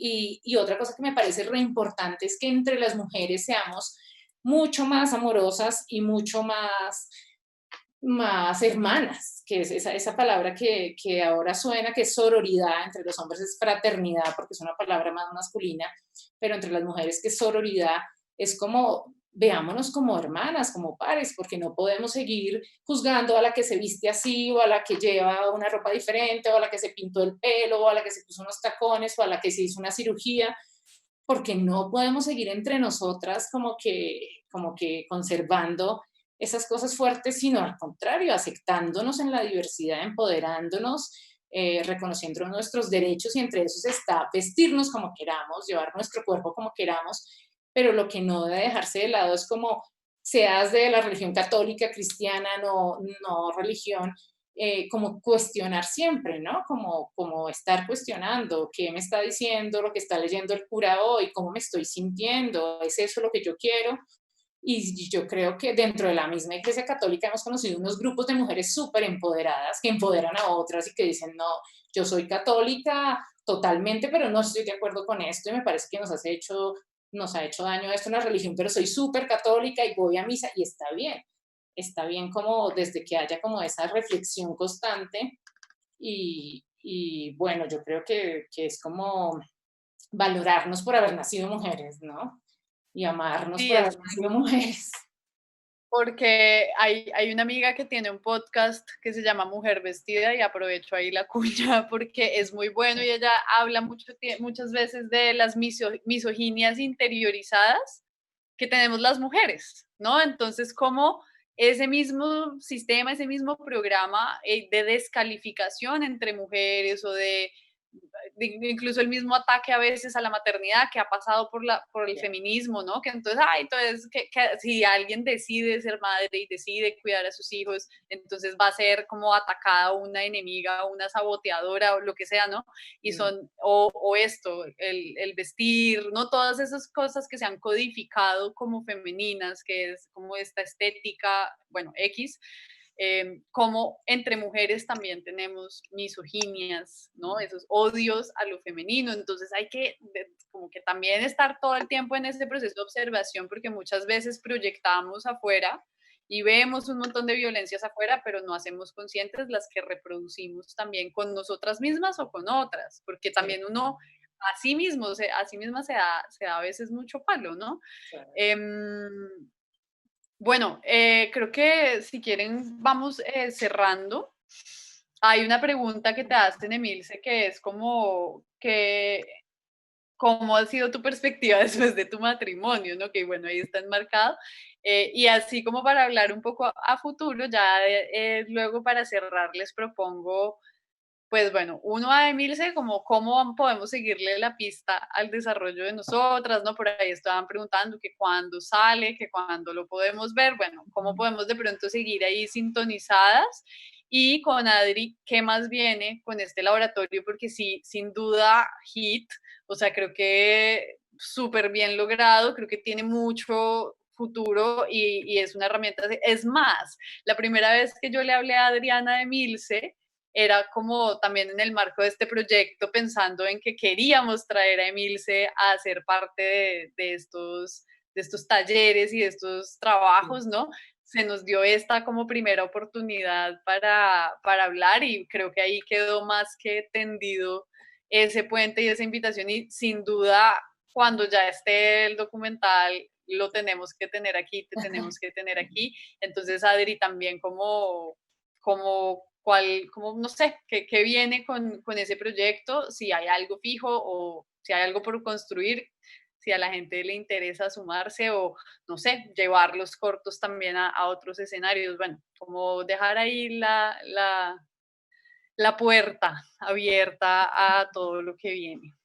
Y otra cosa que me parece re importante es que entre las mujeres seamos mucho más amorosas y mucho más hermanas, que es esa palabra que ahora suena, que es sororidad. Entre los hombres es fraternidad, porque es una palabra más masculina, pero entre las mujeres que es sororidad, es como, veámonos como hermanas, como pares, porque no podemos seguir juzgando a la que se viste así, o a la que lleva una ropa diferente, o a la que se pintó el pelo, o a la que se puso unos tacones, o a la que se hizo una cirugía, porque no podemos seguir entre nosotras como que conservando esas cosas fuertes, sino al contrario, aceptándonos en la diversidad, empoderándonos, reconociendo nuestros derechos, y entre esos está vestirnos como queramos, llevar nuestro cuerpo como queramos, pero lo que no debe dejarse de lado es como, seas de la religión católica, cristiana, no religión, como cuestionar siempre, ¿no? Como estar cuestionando qué me está diciendo, lo que está leyendo el cura hoy, cómo me estoy sintiendo, ¿es eso lo que yo quiero? Y yo creo que dentro de la misma Iglesia Católica hemos conocido unos grupos de mujeres súper empoderadas que empoderan a otras y que dicen, no, yo soy católica totalmente, pero no estoy de acuerdo con esto y me parece que nos ha hecho daño esto, una religión, pero soy súper católica y voy a misa y está bien como desde que haya como esa reflexión constante y bueno, yo creo que es como valorarnos por haber nacido mujeres, ¿no? Y amarnos Sí, por haber nacido mujeres. porque hay una amiga que tiene un podcast que se llama Mujer Vestida y aprovecho ahí la cuña porque es muy bueno y ella habla muchas veces de las misoginias interiorizadas que tenemos las mujeres, ¿no? Entonces, como ese mismo sistema, ese mismo programa de descalificación entre mujeres o de incluso el mismo ataque a veces a la maternidad que ha pasado por el feminismo, ¿no? Que entonces, que si alguien decide ser madre y decide cuidar a sus hijos, entonces va a ser como atacada una enemiga, una saboteadora o lo que sea, ¿no? Y son, o esto, el vestir, ¿no? Todas esas cosas que se han codificado como femeninas, que es como esta estética, bueno, X, como entre mujeres también tenemos misoginias, ¿no? Esos odios a lo femenino, entonces hay que como que también estar todo el tiempo en ese proceso de observación, porque muchas veces proyectamos afuera y vemos un montón de violencias afuera, pero no hacemos conscientes las que reproducimos también con nosotras mismas o con otras, porque también uno a sí mismo, a sí misma se da a veces mucho palo, ¿no? Bueno, creo que si quieren vamos cerrando. Hay una pregunta que te hacen, Emilce, que es como que cómo ha sido tu perspectiva después de tu matrimonio, ¿no? Que bueno, ahí está enmarcado. Y así como para hablar un poco a futuro, ya luego para cerrar les propongo pues bueno, uno a Emilce, como cómo podemos seguirle la pista al desarrollo de nosotras, ¿no? Por ahí estaban preguntando que cuándo sale, que cuándo lo podemos ver, bueno, cómo podemos de pronto seguir ahí sintonizadas. Y con Adri, ¿qué más viene con este laboratorio? Porque sí, sin duda, hit, o sea, creo que súper bien logrado, creo que tiene mucho futuro y es una herramienta. Es más, la primera vez que yo le hablé a Adriana de Emilce, era como también en el marco de este proyecto pensando en que queríamos traer a Emilce a ser parte de estos talleres y de estos trabajos, ¿no? Se nos dio esta como primera oportunidad para hablar y creo que ahí quedó más que tendido ese puente y esa invitación y sin duda cuando ya esté el documental lo tenemos que tener aquí, te tenemos que tener aquí. Entonces, Adri, también como no sé, qué viene con ese proyecto, si hay algo fijo o si hay algo por construir, si a la gente le interesa sumarse o, no sé, llevar los cortos también a otros escenarios. Bueno, como dejar ahí la puerta abierta a todo lo que viene.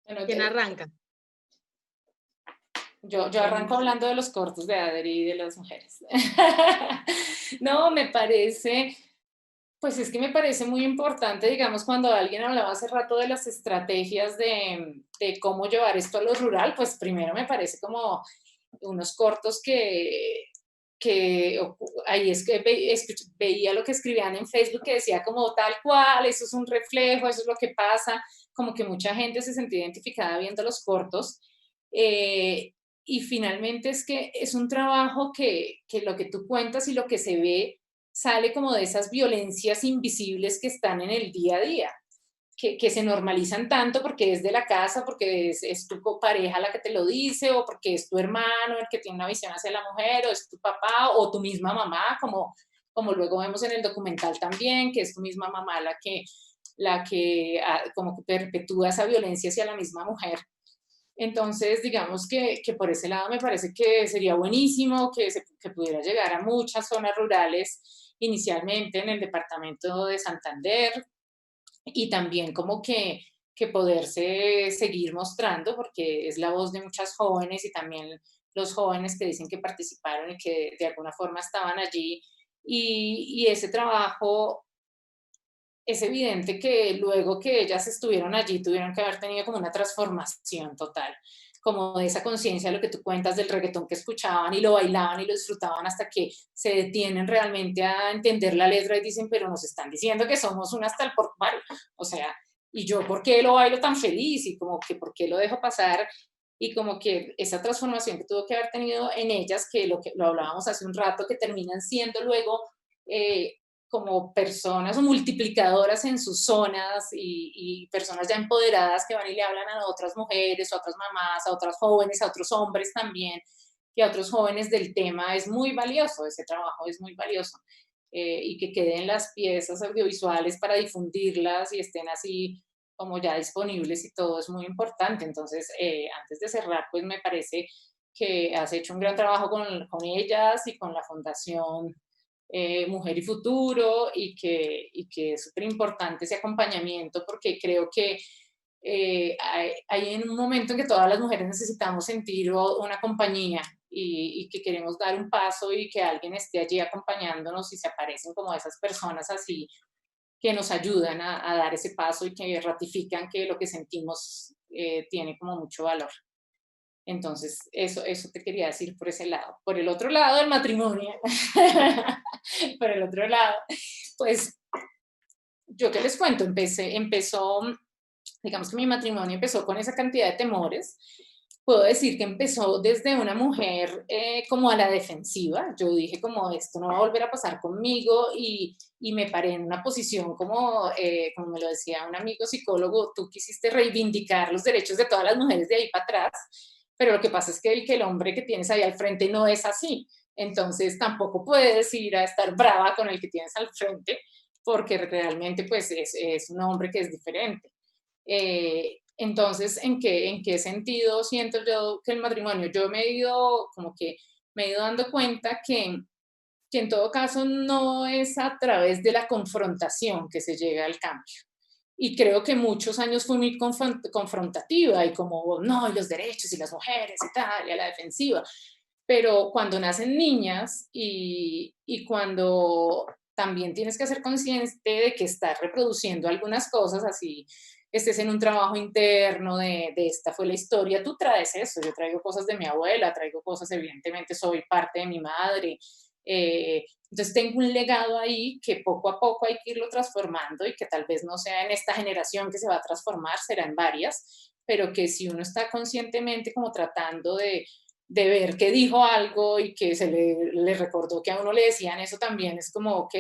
Bueno, ¿Quién arranca? Yo arranco hablando de los cortos de Adri y de las mujeres. No, me parece, pues es que me parece muy importante, digamos, cuando alguien hablaba hace rato de las estrategias de cómo llevar esto a lo rural, pues primero me parece como unos cortos que ahí es que veía lo que escribían en Facebook que decía como tal cual, eso es un reflejo, eso es lo que pasa, como que mucha gente se sentía identificada viendo los cortos. Y finalmente es que es un trabajo que lo que tú cuentas y lo que se ve sale como de esas violencias invisibles que están en el día a día, que se normalizan tanto porque es de la casa, porque es tu pareja la que te lo dice, o porque es tu hermano el que tiene una visión hacia la mujer, o es tu papá, o tu misma mamá, como luego vemos en el documental también, que es tu misma mamá la que como que perpetúa esa violencia hacia la misma mujer. Entonces, digamos que por ese lado me parece que sería buenísimo que pudiera llegar a muchas zonas rurales, inicialmente en el departamento de Santander, y también como que poderse seguir mostrando, porque es la voz de muchas jóvenes y también los jóvenes que dicen que participaron y que de alguna forma estaban allí. Y ese trabajo es evidente que luego que ellas estuvieron allí tuvieron que haber tenido como una transformación total, como de esa conciencia de lo que tú cuentas del reggaetón que escuchaban y lo bailaban y lo disfrutaban hasta que se detienen realmente a entender la letra y dicen, pero nos están diciendo que somos unas tal por cual, o sea, y yo por qué lo bailo tan feliz y como que por qué lo dejo pasar y como que esa transformación que tuvo que haber tenido en ellas, que lo hablábamos hace un rato, que terminan siendo luego como personas o multiplicadoras en sus zonas y personas ya empoderadas que van y le hablan a otras mujeres, a otras mamás, a otras jóvenes, a otros hombres también, y a otros jóvenes del tema, es muy valioso, ese trabajo es muy valioso. Y que queden las piezas audiovisuales para difundirlas y estén así como ya disponibles y todo es muy importante. Entonces, antes de cerrar, pues me parece que has hecho un gran trabajo con ellas y con la Fundación Mujer y Futuro, y que es súper importante ese acompañamiento, porque creo que hay en un momento en que todas las mujeres necesitamos sentir una compañía y que queremos dar un paso y que alguien esté allí acompañándonos y se aparecen como esas personas así que nos ayudan a dar ese paso y que ratifican que lo que sentimos tiene como mucho valor. Entonces, eso te quería decir por ese lado. Por el otro lado, el matrimonio. Por el otro lado, pues, yo qué les cuento, empezó, digamos que mi matrimonio empezó con esa cantidad de temores. Puedo decir que empezó desde una mujer como a la defensiva. Yo dije como esto no va a volver a pasar conmigo y me paré en una posición como me lo decía un amigo psicólogo, tú quisiste reivindicar los derechos de todas las mujeres de ahí para atrás, pero lo que pasa es que el hombre que tienes ahí al frente no es así. Entonces tampoco puedes ir a estar brava con el que tienes al frente porque realmente pues es un hombre que es diferente. Entonces, ¿en qué sentido siento yo que el matrimonio? Yo me he ido como que me he ido dando cuenta que en todo caso no es a través de la confrontación que se llega al cambio. Y creo que muchos años fui muy confrontativa y como, no, y los derechos y las mujeres y tal, y a la defensiva. Pero cuando nacen niñas y cuando también tienes que ser consciente de que estás reproduciendo algunas cosas así, estés en un trabajo interno de esta fue la historia, tú traes eso, yo traigo cosas de mi abuela, traigo cosas, evidentemente soy parte de mi madre, entonces tengo un legado ahí que poco a poco hay que irlo transformando y que tal vez no sea en esta generación que se va a transformar, será en varias, pero que si uno está conscientemente como tratando de ver que dijo algo y que le recordó que a uno le decían eso también, es como, ok,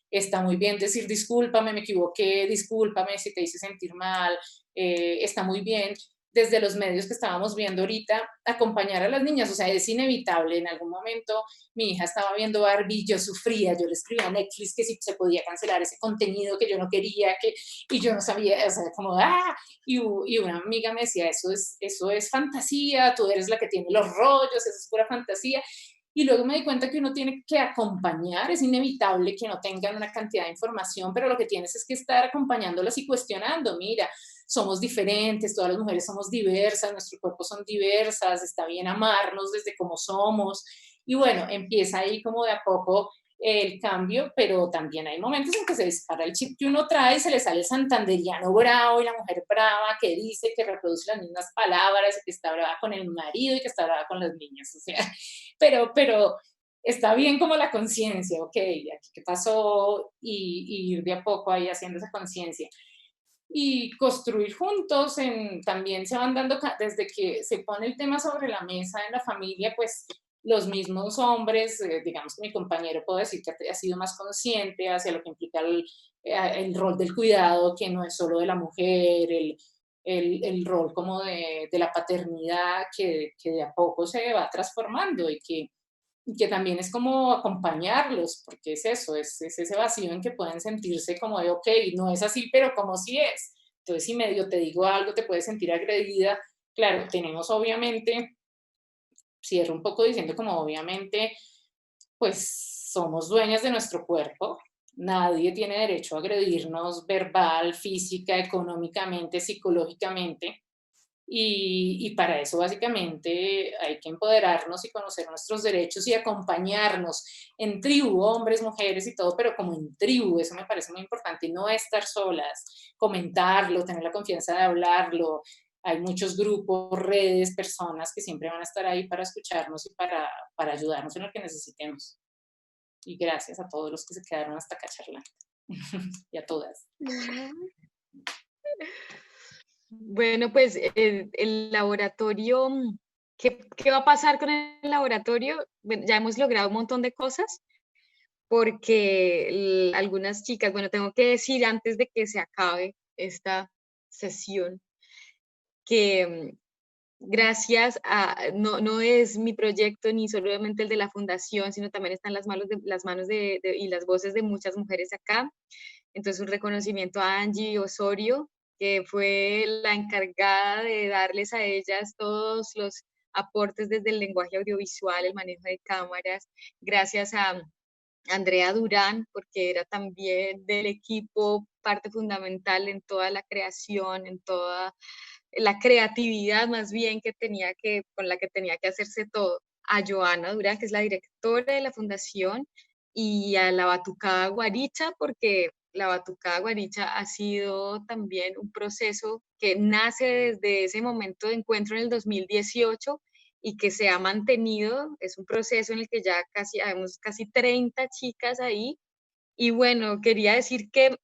está muy bien decir discúlpame, me equivoqué, discúlpame si te hice sentir mal, está muy bien desde los medios que estábamos viendo ahorita, acompañar a las niñas, o sea, es inevitable, en algún momento mi hija estaba viendo Barbie, yo sufría, yo le escribía a Netflix que si se podía cancelar ese contenido que yo no quería, y yo no sabía, o sea, como, y una amiga me decía, eso es fantasía, tú eres la que tiene los rollos, eso es pura fantasía, y luego me di cuenta que uno tiene que acompañar, es inevitable que no tengan una cantidad de información, pero lo que tienes es que estar acompañándolas y cuestionando, mira, somos diferentes, todas las mujeres somos diversas, nuestros cuerpos son diversas, está bien amarnos desde como somos, y bueno, empieza ahí como de a poco el cambio, pero también hay momentos en que se dispara el chip que uno trae y se le sale el santanderiano bravo y la mujer brava que dice, que reproduce las mismas palabras, que está brava con el marido y que está brava con las niñas, o sea, pero está bien como la conciencia, ok, aquí qué pasó y ir de a poco ahí haciendo esa conciencia. Y construir juntos, también se van dando, desde que se pone el tema sobre la mesa en la familia, pues los mismos hombres, digamos que mi compañero puedo decir que ha sido más consciente hacia lo que implica el rol del cuidado, que no es solo de la mujer, el rol como de la paternidad, que de a poco se va transformando y que también es como acompañarlos, porque es eso, es ese vacío en que pueden sentirse como de, ok, no es así, pero como si es. Entonces, si medio te digo algo, te puedes sentir agredida. Claro, tenemos obviamente, cierro un poco diciendo como obviamente, pues somos dueñas de nuestro cuerpo. Nadie tiene derecho a agredirnos verbal, física, económicamente, psicológicamente. Y para eso básicamente hay que empoderarnos y conocer nuestros derechos y acompañarnos en tribu, hombres, mujeres y todo, pero como en tribu, eso me parece muy importante, no estar solas, comentarlo, tener la confianza de hablarlo. Hay muchos grupos, redes, personas que siempre van a estar ahí para escucharnos y para ayudarnos en lo que necesitemos. Y gracias a todos los que se quedaron hasta acá charlando. Y a todas. Bueno, pues el laboratorio, ¿qué va a pasar con el laboratorio? Bueno, ya hemos logrado un montón de cosas porque algunas chicas, bueno, tengo que decir antes de que se acabe esta sesión que gracias a, no es mi proyecto ni solamente el de la fundación, sino también están las manos y las voces de muchas mujeres acá. Entonces un reconocimiento a Angie Osorio, que fue la encargada de darles a ellas todos los aportes desde el lenguaje audiovisual, el manejo de cámaras, gracias a Andrea Durán, porque era también del equipo parte fundamental en toda la creación, en toda la creatividad más bien con la que tenía que hacerse todo. A Joana Durán, que es la directora de la fundación, y a la Batucada Guaricha, porque la Batucada Guaricha ha sido también un proceso que nace desde ese momento de encuentro en el 2018 y que se ha mantenido. Es un proceso en el que ya habemos casi 30 chicas ahí. Y bueno, quería decir que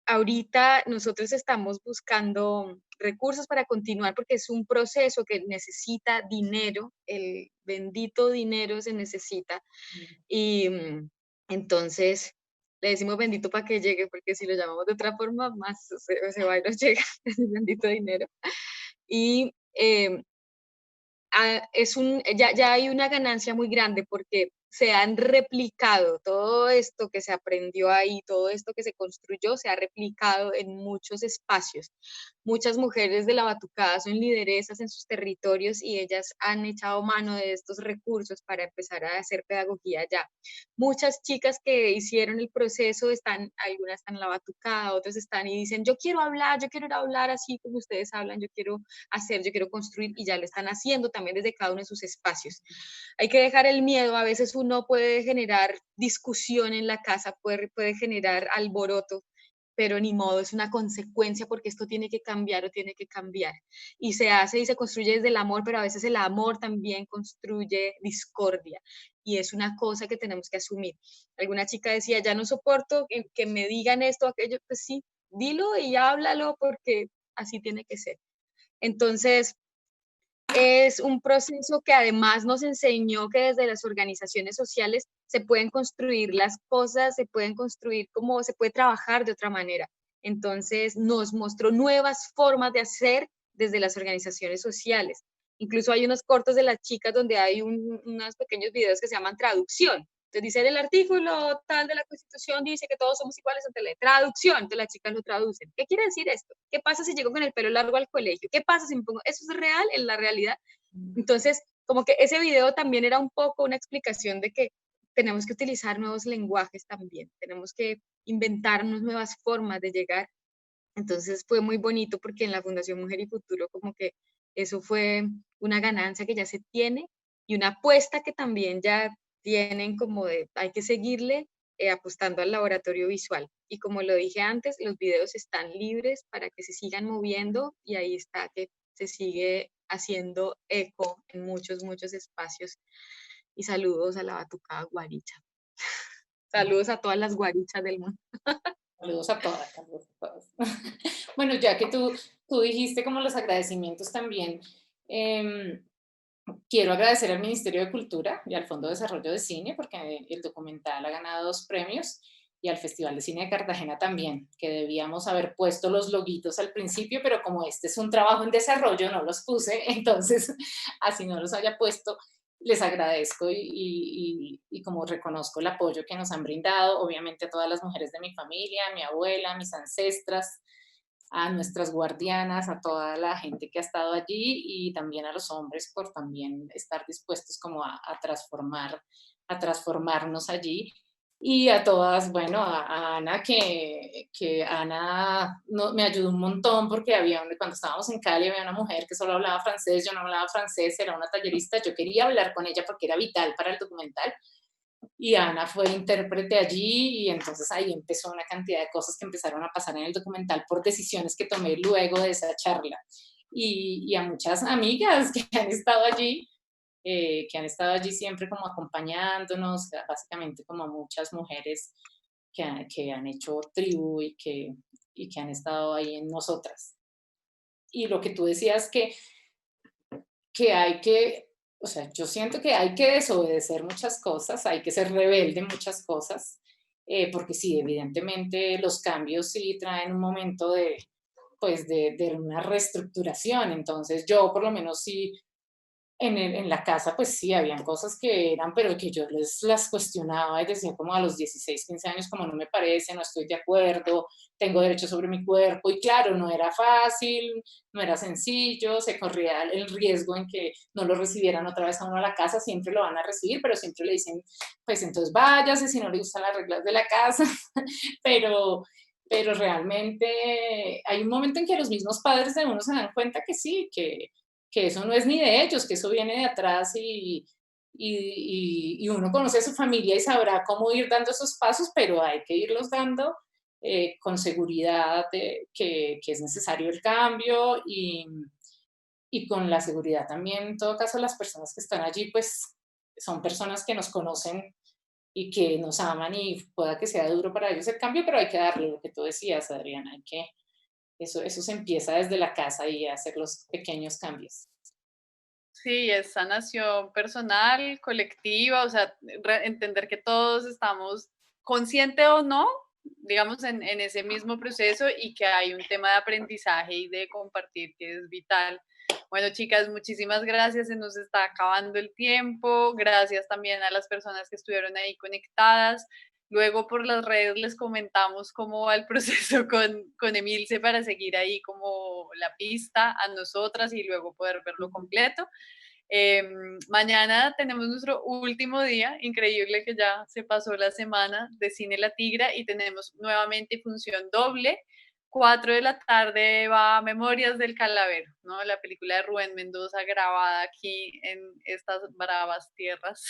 ahorita nosotros estamos buscando recursos para continuar porque es un proceso que necesita dinero, el bendito dinero se necesita. Y entonces le decimos bendito para que llegue, porque si lo llamamos de otra forma, más se va y nos llega ese bendito dinero. Y ya hay una ganancia muy grande porque se han replicado todo esto que se aprendió ahí, todo esto que se construyó, se ha replicado en muchos espacios. Muchas mujeres de la Batucada son lideresas en sus territorios y ellas han echado mano de estos recursos para empezar a hacer pedagogía allá. Muchas chicas que hicieron el proceso algunas están en la Batucada, otras están y dicen, yo quiero hablar, yo quiero ir a hablar así como ustedes hablan, yo quiero construir, y ya lo están haciendo también desde cada uno de sus espacios. Hay que dejar el miedo. A veces uno puede generar discusión en la casa, puede generar alboroto, pero ni modo, es una consecuencia porque esto tiene que cambiar o tiene que cambiar. Y se hace y se construye desde el amor, pero a veces el amor también construye discordia. Y es una cosa que tenemos que asumir. Alguna chica decía, ya no soporto que me digan esto, aquello. Pues sí, dilo y háblalo porque así tiene que ser. Entonces, es un proceso que además nos enseñó que desde las organizaciones sociales se pueden construir las cosas, se pueden construir como se puede trabajar de otra manera. Entonces nos mostró nuevas formas de hacer desde las organizaciones sociales. Incluso hay unos cortos de las chicas donde hay unos pequeños videos que se llaman traducción. Entonces dice, el artículo tal de la Constitución dice que todos somos iguales ante la traducción. Entonces las chicas lo traducen. ¿Qué quiere decir esto? ¿Qué pasa si llego con el pelo largo al colegio? ¿Qué pasa si me pongo? ¿Eso es real en la realidad? Entonces, como que ese video también era un poco una explicación de que tenemos que utilizar nuevos lenguajes también. Tenemos que inventarnos nuevas formas de llegar. Entonces fue muy bonito porque en la Fundación Mujer y Futuro como que eso fue una ganancia que ya se tiene y una apuesta que también ya tienen como de hay que seguirle apostando al laboratorio visual. Y como lo dije antes, los videos están libres para que se sigan moviendo y ahí está que se sigue haciendo eco en muchos, muchos espacios. Y saludos a la Batucada Guaricha. Saludos a todas las guarichas del mundo. Saludos a todas, saludos a todas. Bueno, ya que tú dijiste como los agradecimientos también, quiero agradecer al Ministerio de Cultura y al Fondo de Desarrollo de Cine porque el documental ha ganado 2 premios y al Festival de Cine de Cartagena también, que debíamos haber puesto los loguitos al principio, pero como este es un trabajo en desarrollo, no los puse, entonces así no los haya puesto, les agradezco y como reconozco el apoyo que nos han brindado, obviamente a todas las mujeres de mi familia, a mi abuela, a mis ancestras, a nuestras guardianas, a toda la gente que ha estado allí y también a los hombres por también estar dispuestos como a transformarnos allí. Y a todas, bueno, a Ana, que Ana me ayudó un montón porque cuando estábamos en Cali había una mujer que solo hablaba francés, yo no hablaba francés, era una tallerista, yo quería hablar con ella porque era vital para el documental. Y Ana fue intérprete allí y entonces ahí empezó una cantidad de cosas que empezaron a pasar en el documental por decisiones que tomé luego de esa charla. Y a muchas amigas que han estado allí siempre como acompañándonos, básicamente como muchas mujeres que han hecho tribu y que han estado ahí en nosotras. Y lo que tú decías que hay que, o sea, yo siento que hay que desobedecer muchas cosas, hay que ser rebelde en muchas cosas, porque sí, evidentemente los cambios sí traen un momento de una reestructuración. Entonces yo por lo menos sí en la casa, pues sí, habían cosas que eran, pero que yo las cuestionaba y decía como a los 16, 15 años, como no me parece, no estoy de acuerdo, tengo derecho sobre mi cuerpo. Y claro, no era fácil, no era sencillo, se corría el riesgo en que no lo recibieran otra vez a uno a la casa, siempre lo van a recibir, pero siempre le dicen, pues entonces váyase si no le gustan las reglas de la casa, pero realmente hay un momento en que los mismos padres de uno se dan cuenta que sí, que eso no es ni de ellos, que eso viene de atrás y uno conoce a su familia y sabrá cómo ir dando esos pasos, pero hay que irlos dando con seguridad de que es necesario el cambio y con la seguridad también, en todo caso, las personas que están allí, pues son personas que nos conocen y que nos aman y pueda que sea duro para ellos el cambio, pero hay que darle lo que tú decías, Adriana, eso se empieza desde la casa y hacer los pequeños cambios. Sí, es sanación personal, colectiva, o sea, entender que todos estamos, consciente o no, digamos, en ese mismo proceso y que hay un tema de aprendizaje y de compartir que es vital. Bueno, chicas, muchísimas gracias, se nos está acabando el tiempo, gracias también a las personas que estuvieron ahí conectadas. Luego por las redes les comentamos cómo va el proceso con Emilce para seguir ahí como la pista a nosotras y luego poder verlo completo. Mañana tenemos nuestro último día, increíble que ya se pasó la semana de Cine La Tigra y tenemos nuevamente función doble. 4 de la tarde va Memorias del Calavero, ¿no? La película de Rubén Mendoza grabada aquí en estas bravas tierras.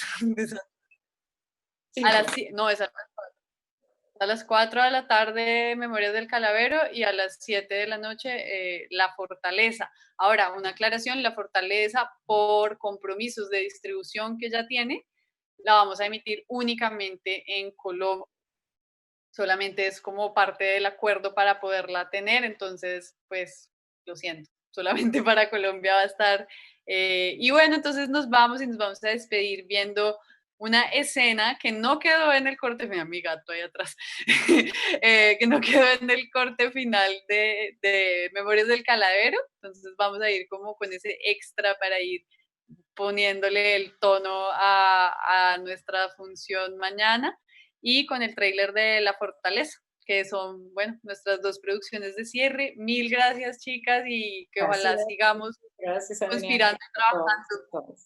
A las 4 de la tarde Memorias del Calavero y a las 7 de la noche La Fortaleza. Ahora, una aclaración, La Fortaleza por compromisos de distribución que ya tiene, la vamos a emitir únicamente en Colombia. Solamente es como parte del acuerdo para poderla tener, entonces, pues, lo siento, solamente para Colombia va a estar. Y bueno, entonces nos vamos a despedir viendo una escena que no quedó en el corte, mi gato ahí atrás, que no quedó en el corte final de Memorias del Calavero, entonces vamos a ir como con ese extra para ir poniéndole el tono a nuestra función mañana y con el tráiler de La Fortaleza, que son, bueno, nuestras 2 producciones de cierre. Mil gracias, chicas, y que ojalá sigamos conspirando y trabajando.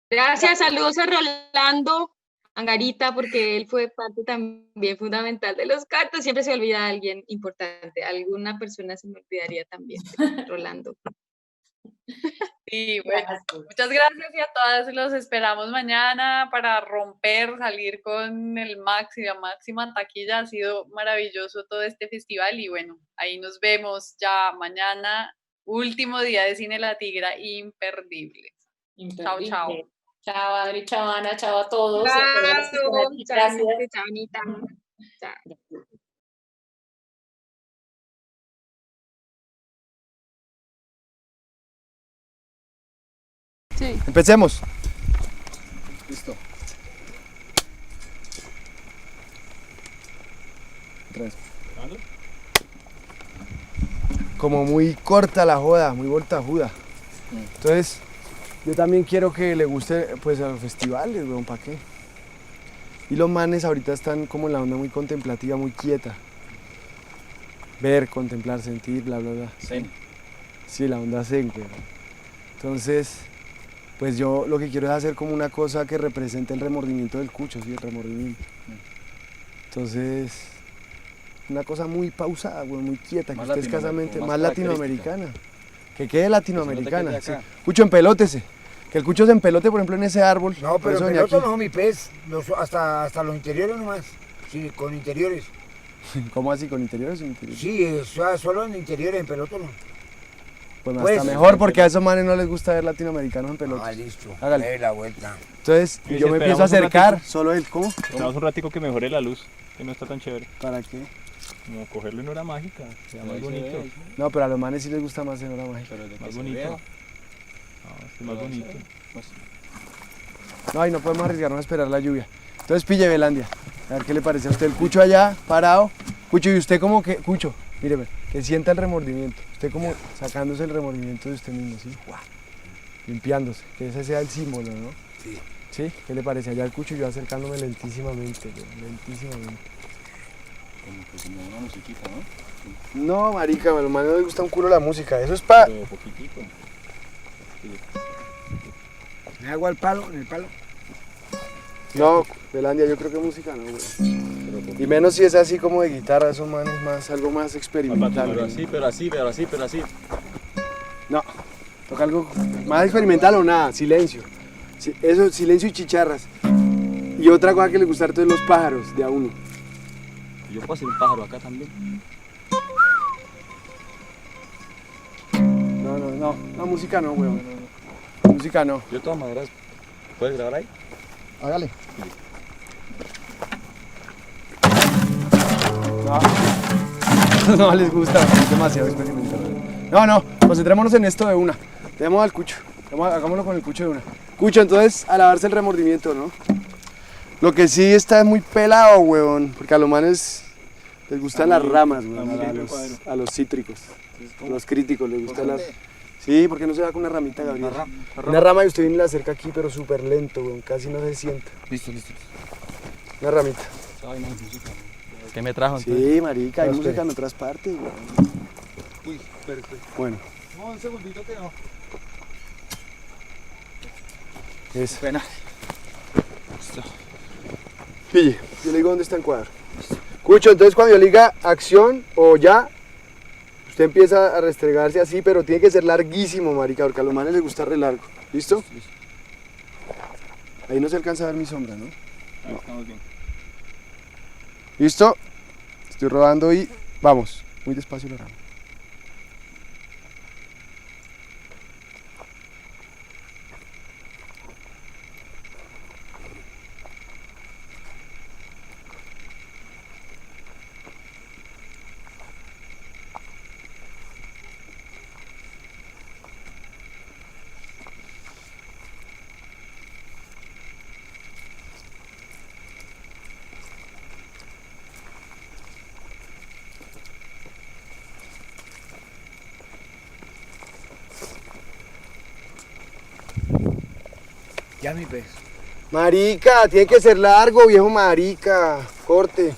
Gracias, saludos a Rolando Angarita, porque él fue parte también fundamental de los cantos. Siempre se olvida a alguien importante, alguna persona se me olvidaría también, Rolando. Sí, bueno, muchas gracias y a todas los esperamos mañana para romper, salir con la máxima taquilla. Ha sido maravilloso todo este festival y bueno, ahí nos vemos ya mañana, último día de Cine La Tigra, imperdible. Chao, chao. Chao, Adri, chao, Ana, chao a todos. Gracias. Chao, Anita. Chao. Sí. Empecemos. Listo. Como muy corta la joda, muy voltajuda. Entonces, yo también quiero que le guste pues a los festivales, weón, ¿para qué? Y los manes ahorita están como en la onda muy contemplativa, muy quieta. Ver, contemplar, sentir, bla, bla, bla. Zen. Sí, la onda zen, weón. Entonces, pues yo lo que quiero es hacer como una cosa que represente el remordimiento del cucho, sí, el remordimiento. Entonces, una cosa muy pausada, güey, muy quieta, que esté escasamente, más latinoamericana. Que quede latinoamericana, sí. Cucho, empelótese. Que el cucho se empelote, por ejemplo, en ese árbol. No, pero peloto no, mi pez, hasta los interiores nomás, sí, con interiores. ¿Cómo así, con interiores o sin interiores? Sí, solo en interiores, en peloto no. Pues hasta mejor, porque a esos manes no les gusta ver latinoamericanos en pelotas. Ah, listo. Hágale. La vuelta. Entonces, yo me empiezo a acercar, solo él, ¿cómo? Esperamos un ratico que mejore la luz, que no está tan chévere. ¿Para qué? Como cogerlo en hora mágica, sea más bonito. No, pero a los manes sí les gusta más en hora mágica. Más bonito. No, es más bonito. No, y no podemos arriesgarnos a esperar la lluvia. Entonces pille Belandia. A ver qué le parece a usted. El cucho allá, parado. Cucho, y usted como que, Cucho, mire, que sienta el remordimiento. Usted como sacándose el remordimiento de usted mismo, ¿sí? limpiándose, que ese sea el símbolo, ¿no? Sí. ¿Sí? ¿Qué le parece? Allá el cucho, yo acercándome lentísimamente, lentísimamente. Como una musiquita, ¿no? No, marica, a los manes no les gusta un culo la música, eso es pa... Pero poquitico. ¿Me hago al palo, en el palo? No, Belandia, yo creo que música no, güey. Y menos si es así como de guitarra, eso man es más, algo más experimental. Pero así. No, toca algo más experimental o nada, silencio. Eso, silencio y chicharras. Y otra cosa que le gusta a todos los pájaros, de a uno. Yo puedo hacer un pájaro acá también. No, música no, weón. Música no. Yo de todas maneras, ¿puedes grabar ahí? Hágale. No les gusta, es demasiado experimental. No, concentrémonos en esto de una. Demos al cucho, hagámoslo con el cucho de una. Cucho, entonces, a lavarse el remordimiento, ¿no? Lo que sí está muy pelado, huevón, porque a los manes les gustan las ramas, huevón, a los cítricos, a los críticos les gustan las... Sí, porque no se va con una ramita, Gabriel. Una rama y usted viene y la acerca aquí, pero súper lento, weón, casi no se sienta. Listo. Una ramita. ¿Qué me trajo entonces? Sí, marica, hay música en otras partes, weón. Uy, perfecto. Bueno. No, un segundito que no. Eso. Buena. Pille, yo le digo dónde está el cuadro. Cucho, entonces cuando yo le diga acción o ya, usted empieza a restregarse así, pero tiene que ser larguísimo, marica, porque a los manes les gusta re largo. ¿Listo? Listo. Ahí no se alcanza a ver mi sombra, ¿no? Ahí estamos bien. ¿Listo? Estoy rodando y vamos. Muy despacio la rama. Ya mi pez. Marica, tiene que ser largo, viejo marica. Corte.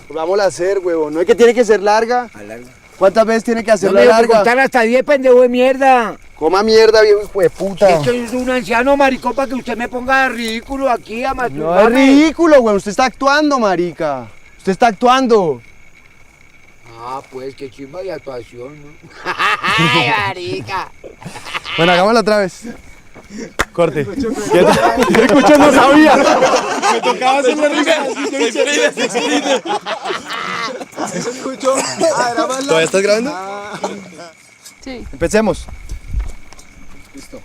Volvámosla a hacer, huevón. No es que tiene que ser larga. Alarga. ¿Cuántas veces tiene que No hacerla me voy a larga? contar hasta 10, pendejo de mierda. Coma mierda, viejo hijo de puta. Es que yo soy un anciano, maricón, para que usted me ponga de ridículo aquí a No es masturbarme. ridículo, güey. Usted está actuando, marica. Usted está actuando. Ah, pues, qué chimba de actuación, ¿no? ¡Ay, marica! Bueno, hagámoslo otra vez. Corte. El cucho no sabía. Me tocaba hacer la risa. Eso escucho. ¿Todavía estás grabando? Sí. Empecemos. Listo.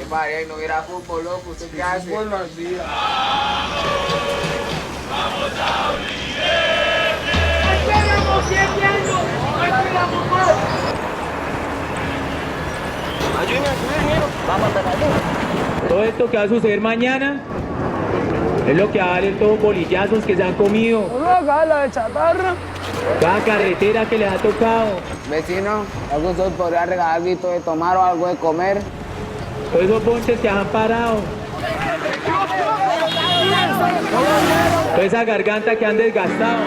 María, no hubiera fútbol, loco, ¿usted qué hace? Buenos días. ¡Vamos a ¡Tenemos 7 años! ¡Ayúdame, fútbol! Vamos a la Todo esto que va a suceder mañana es lo que va a valer todos bolillazos que se han comido. Una gala de chatarra. Cada carretera que les ha tocado. Vecino, ¿algún usted podría regalar algo de tomar o algo de comer? Todos esos bonches que han parado. Toda esa garganta que han desgastado.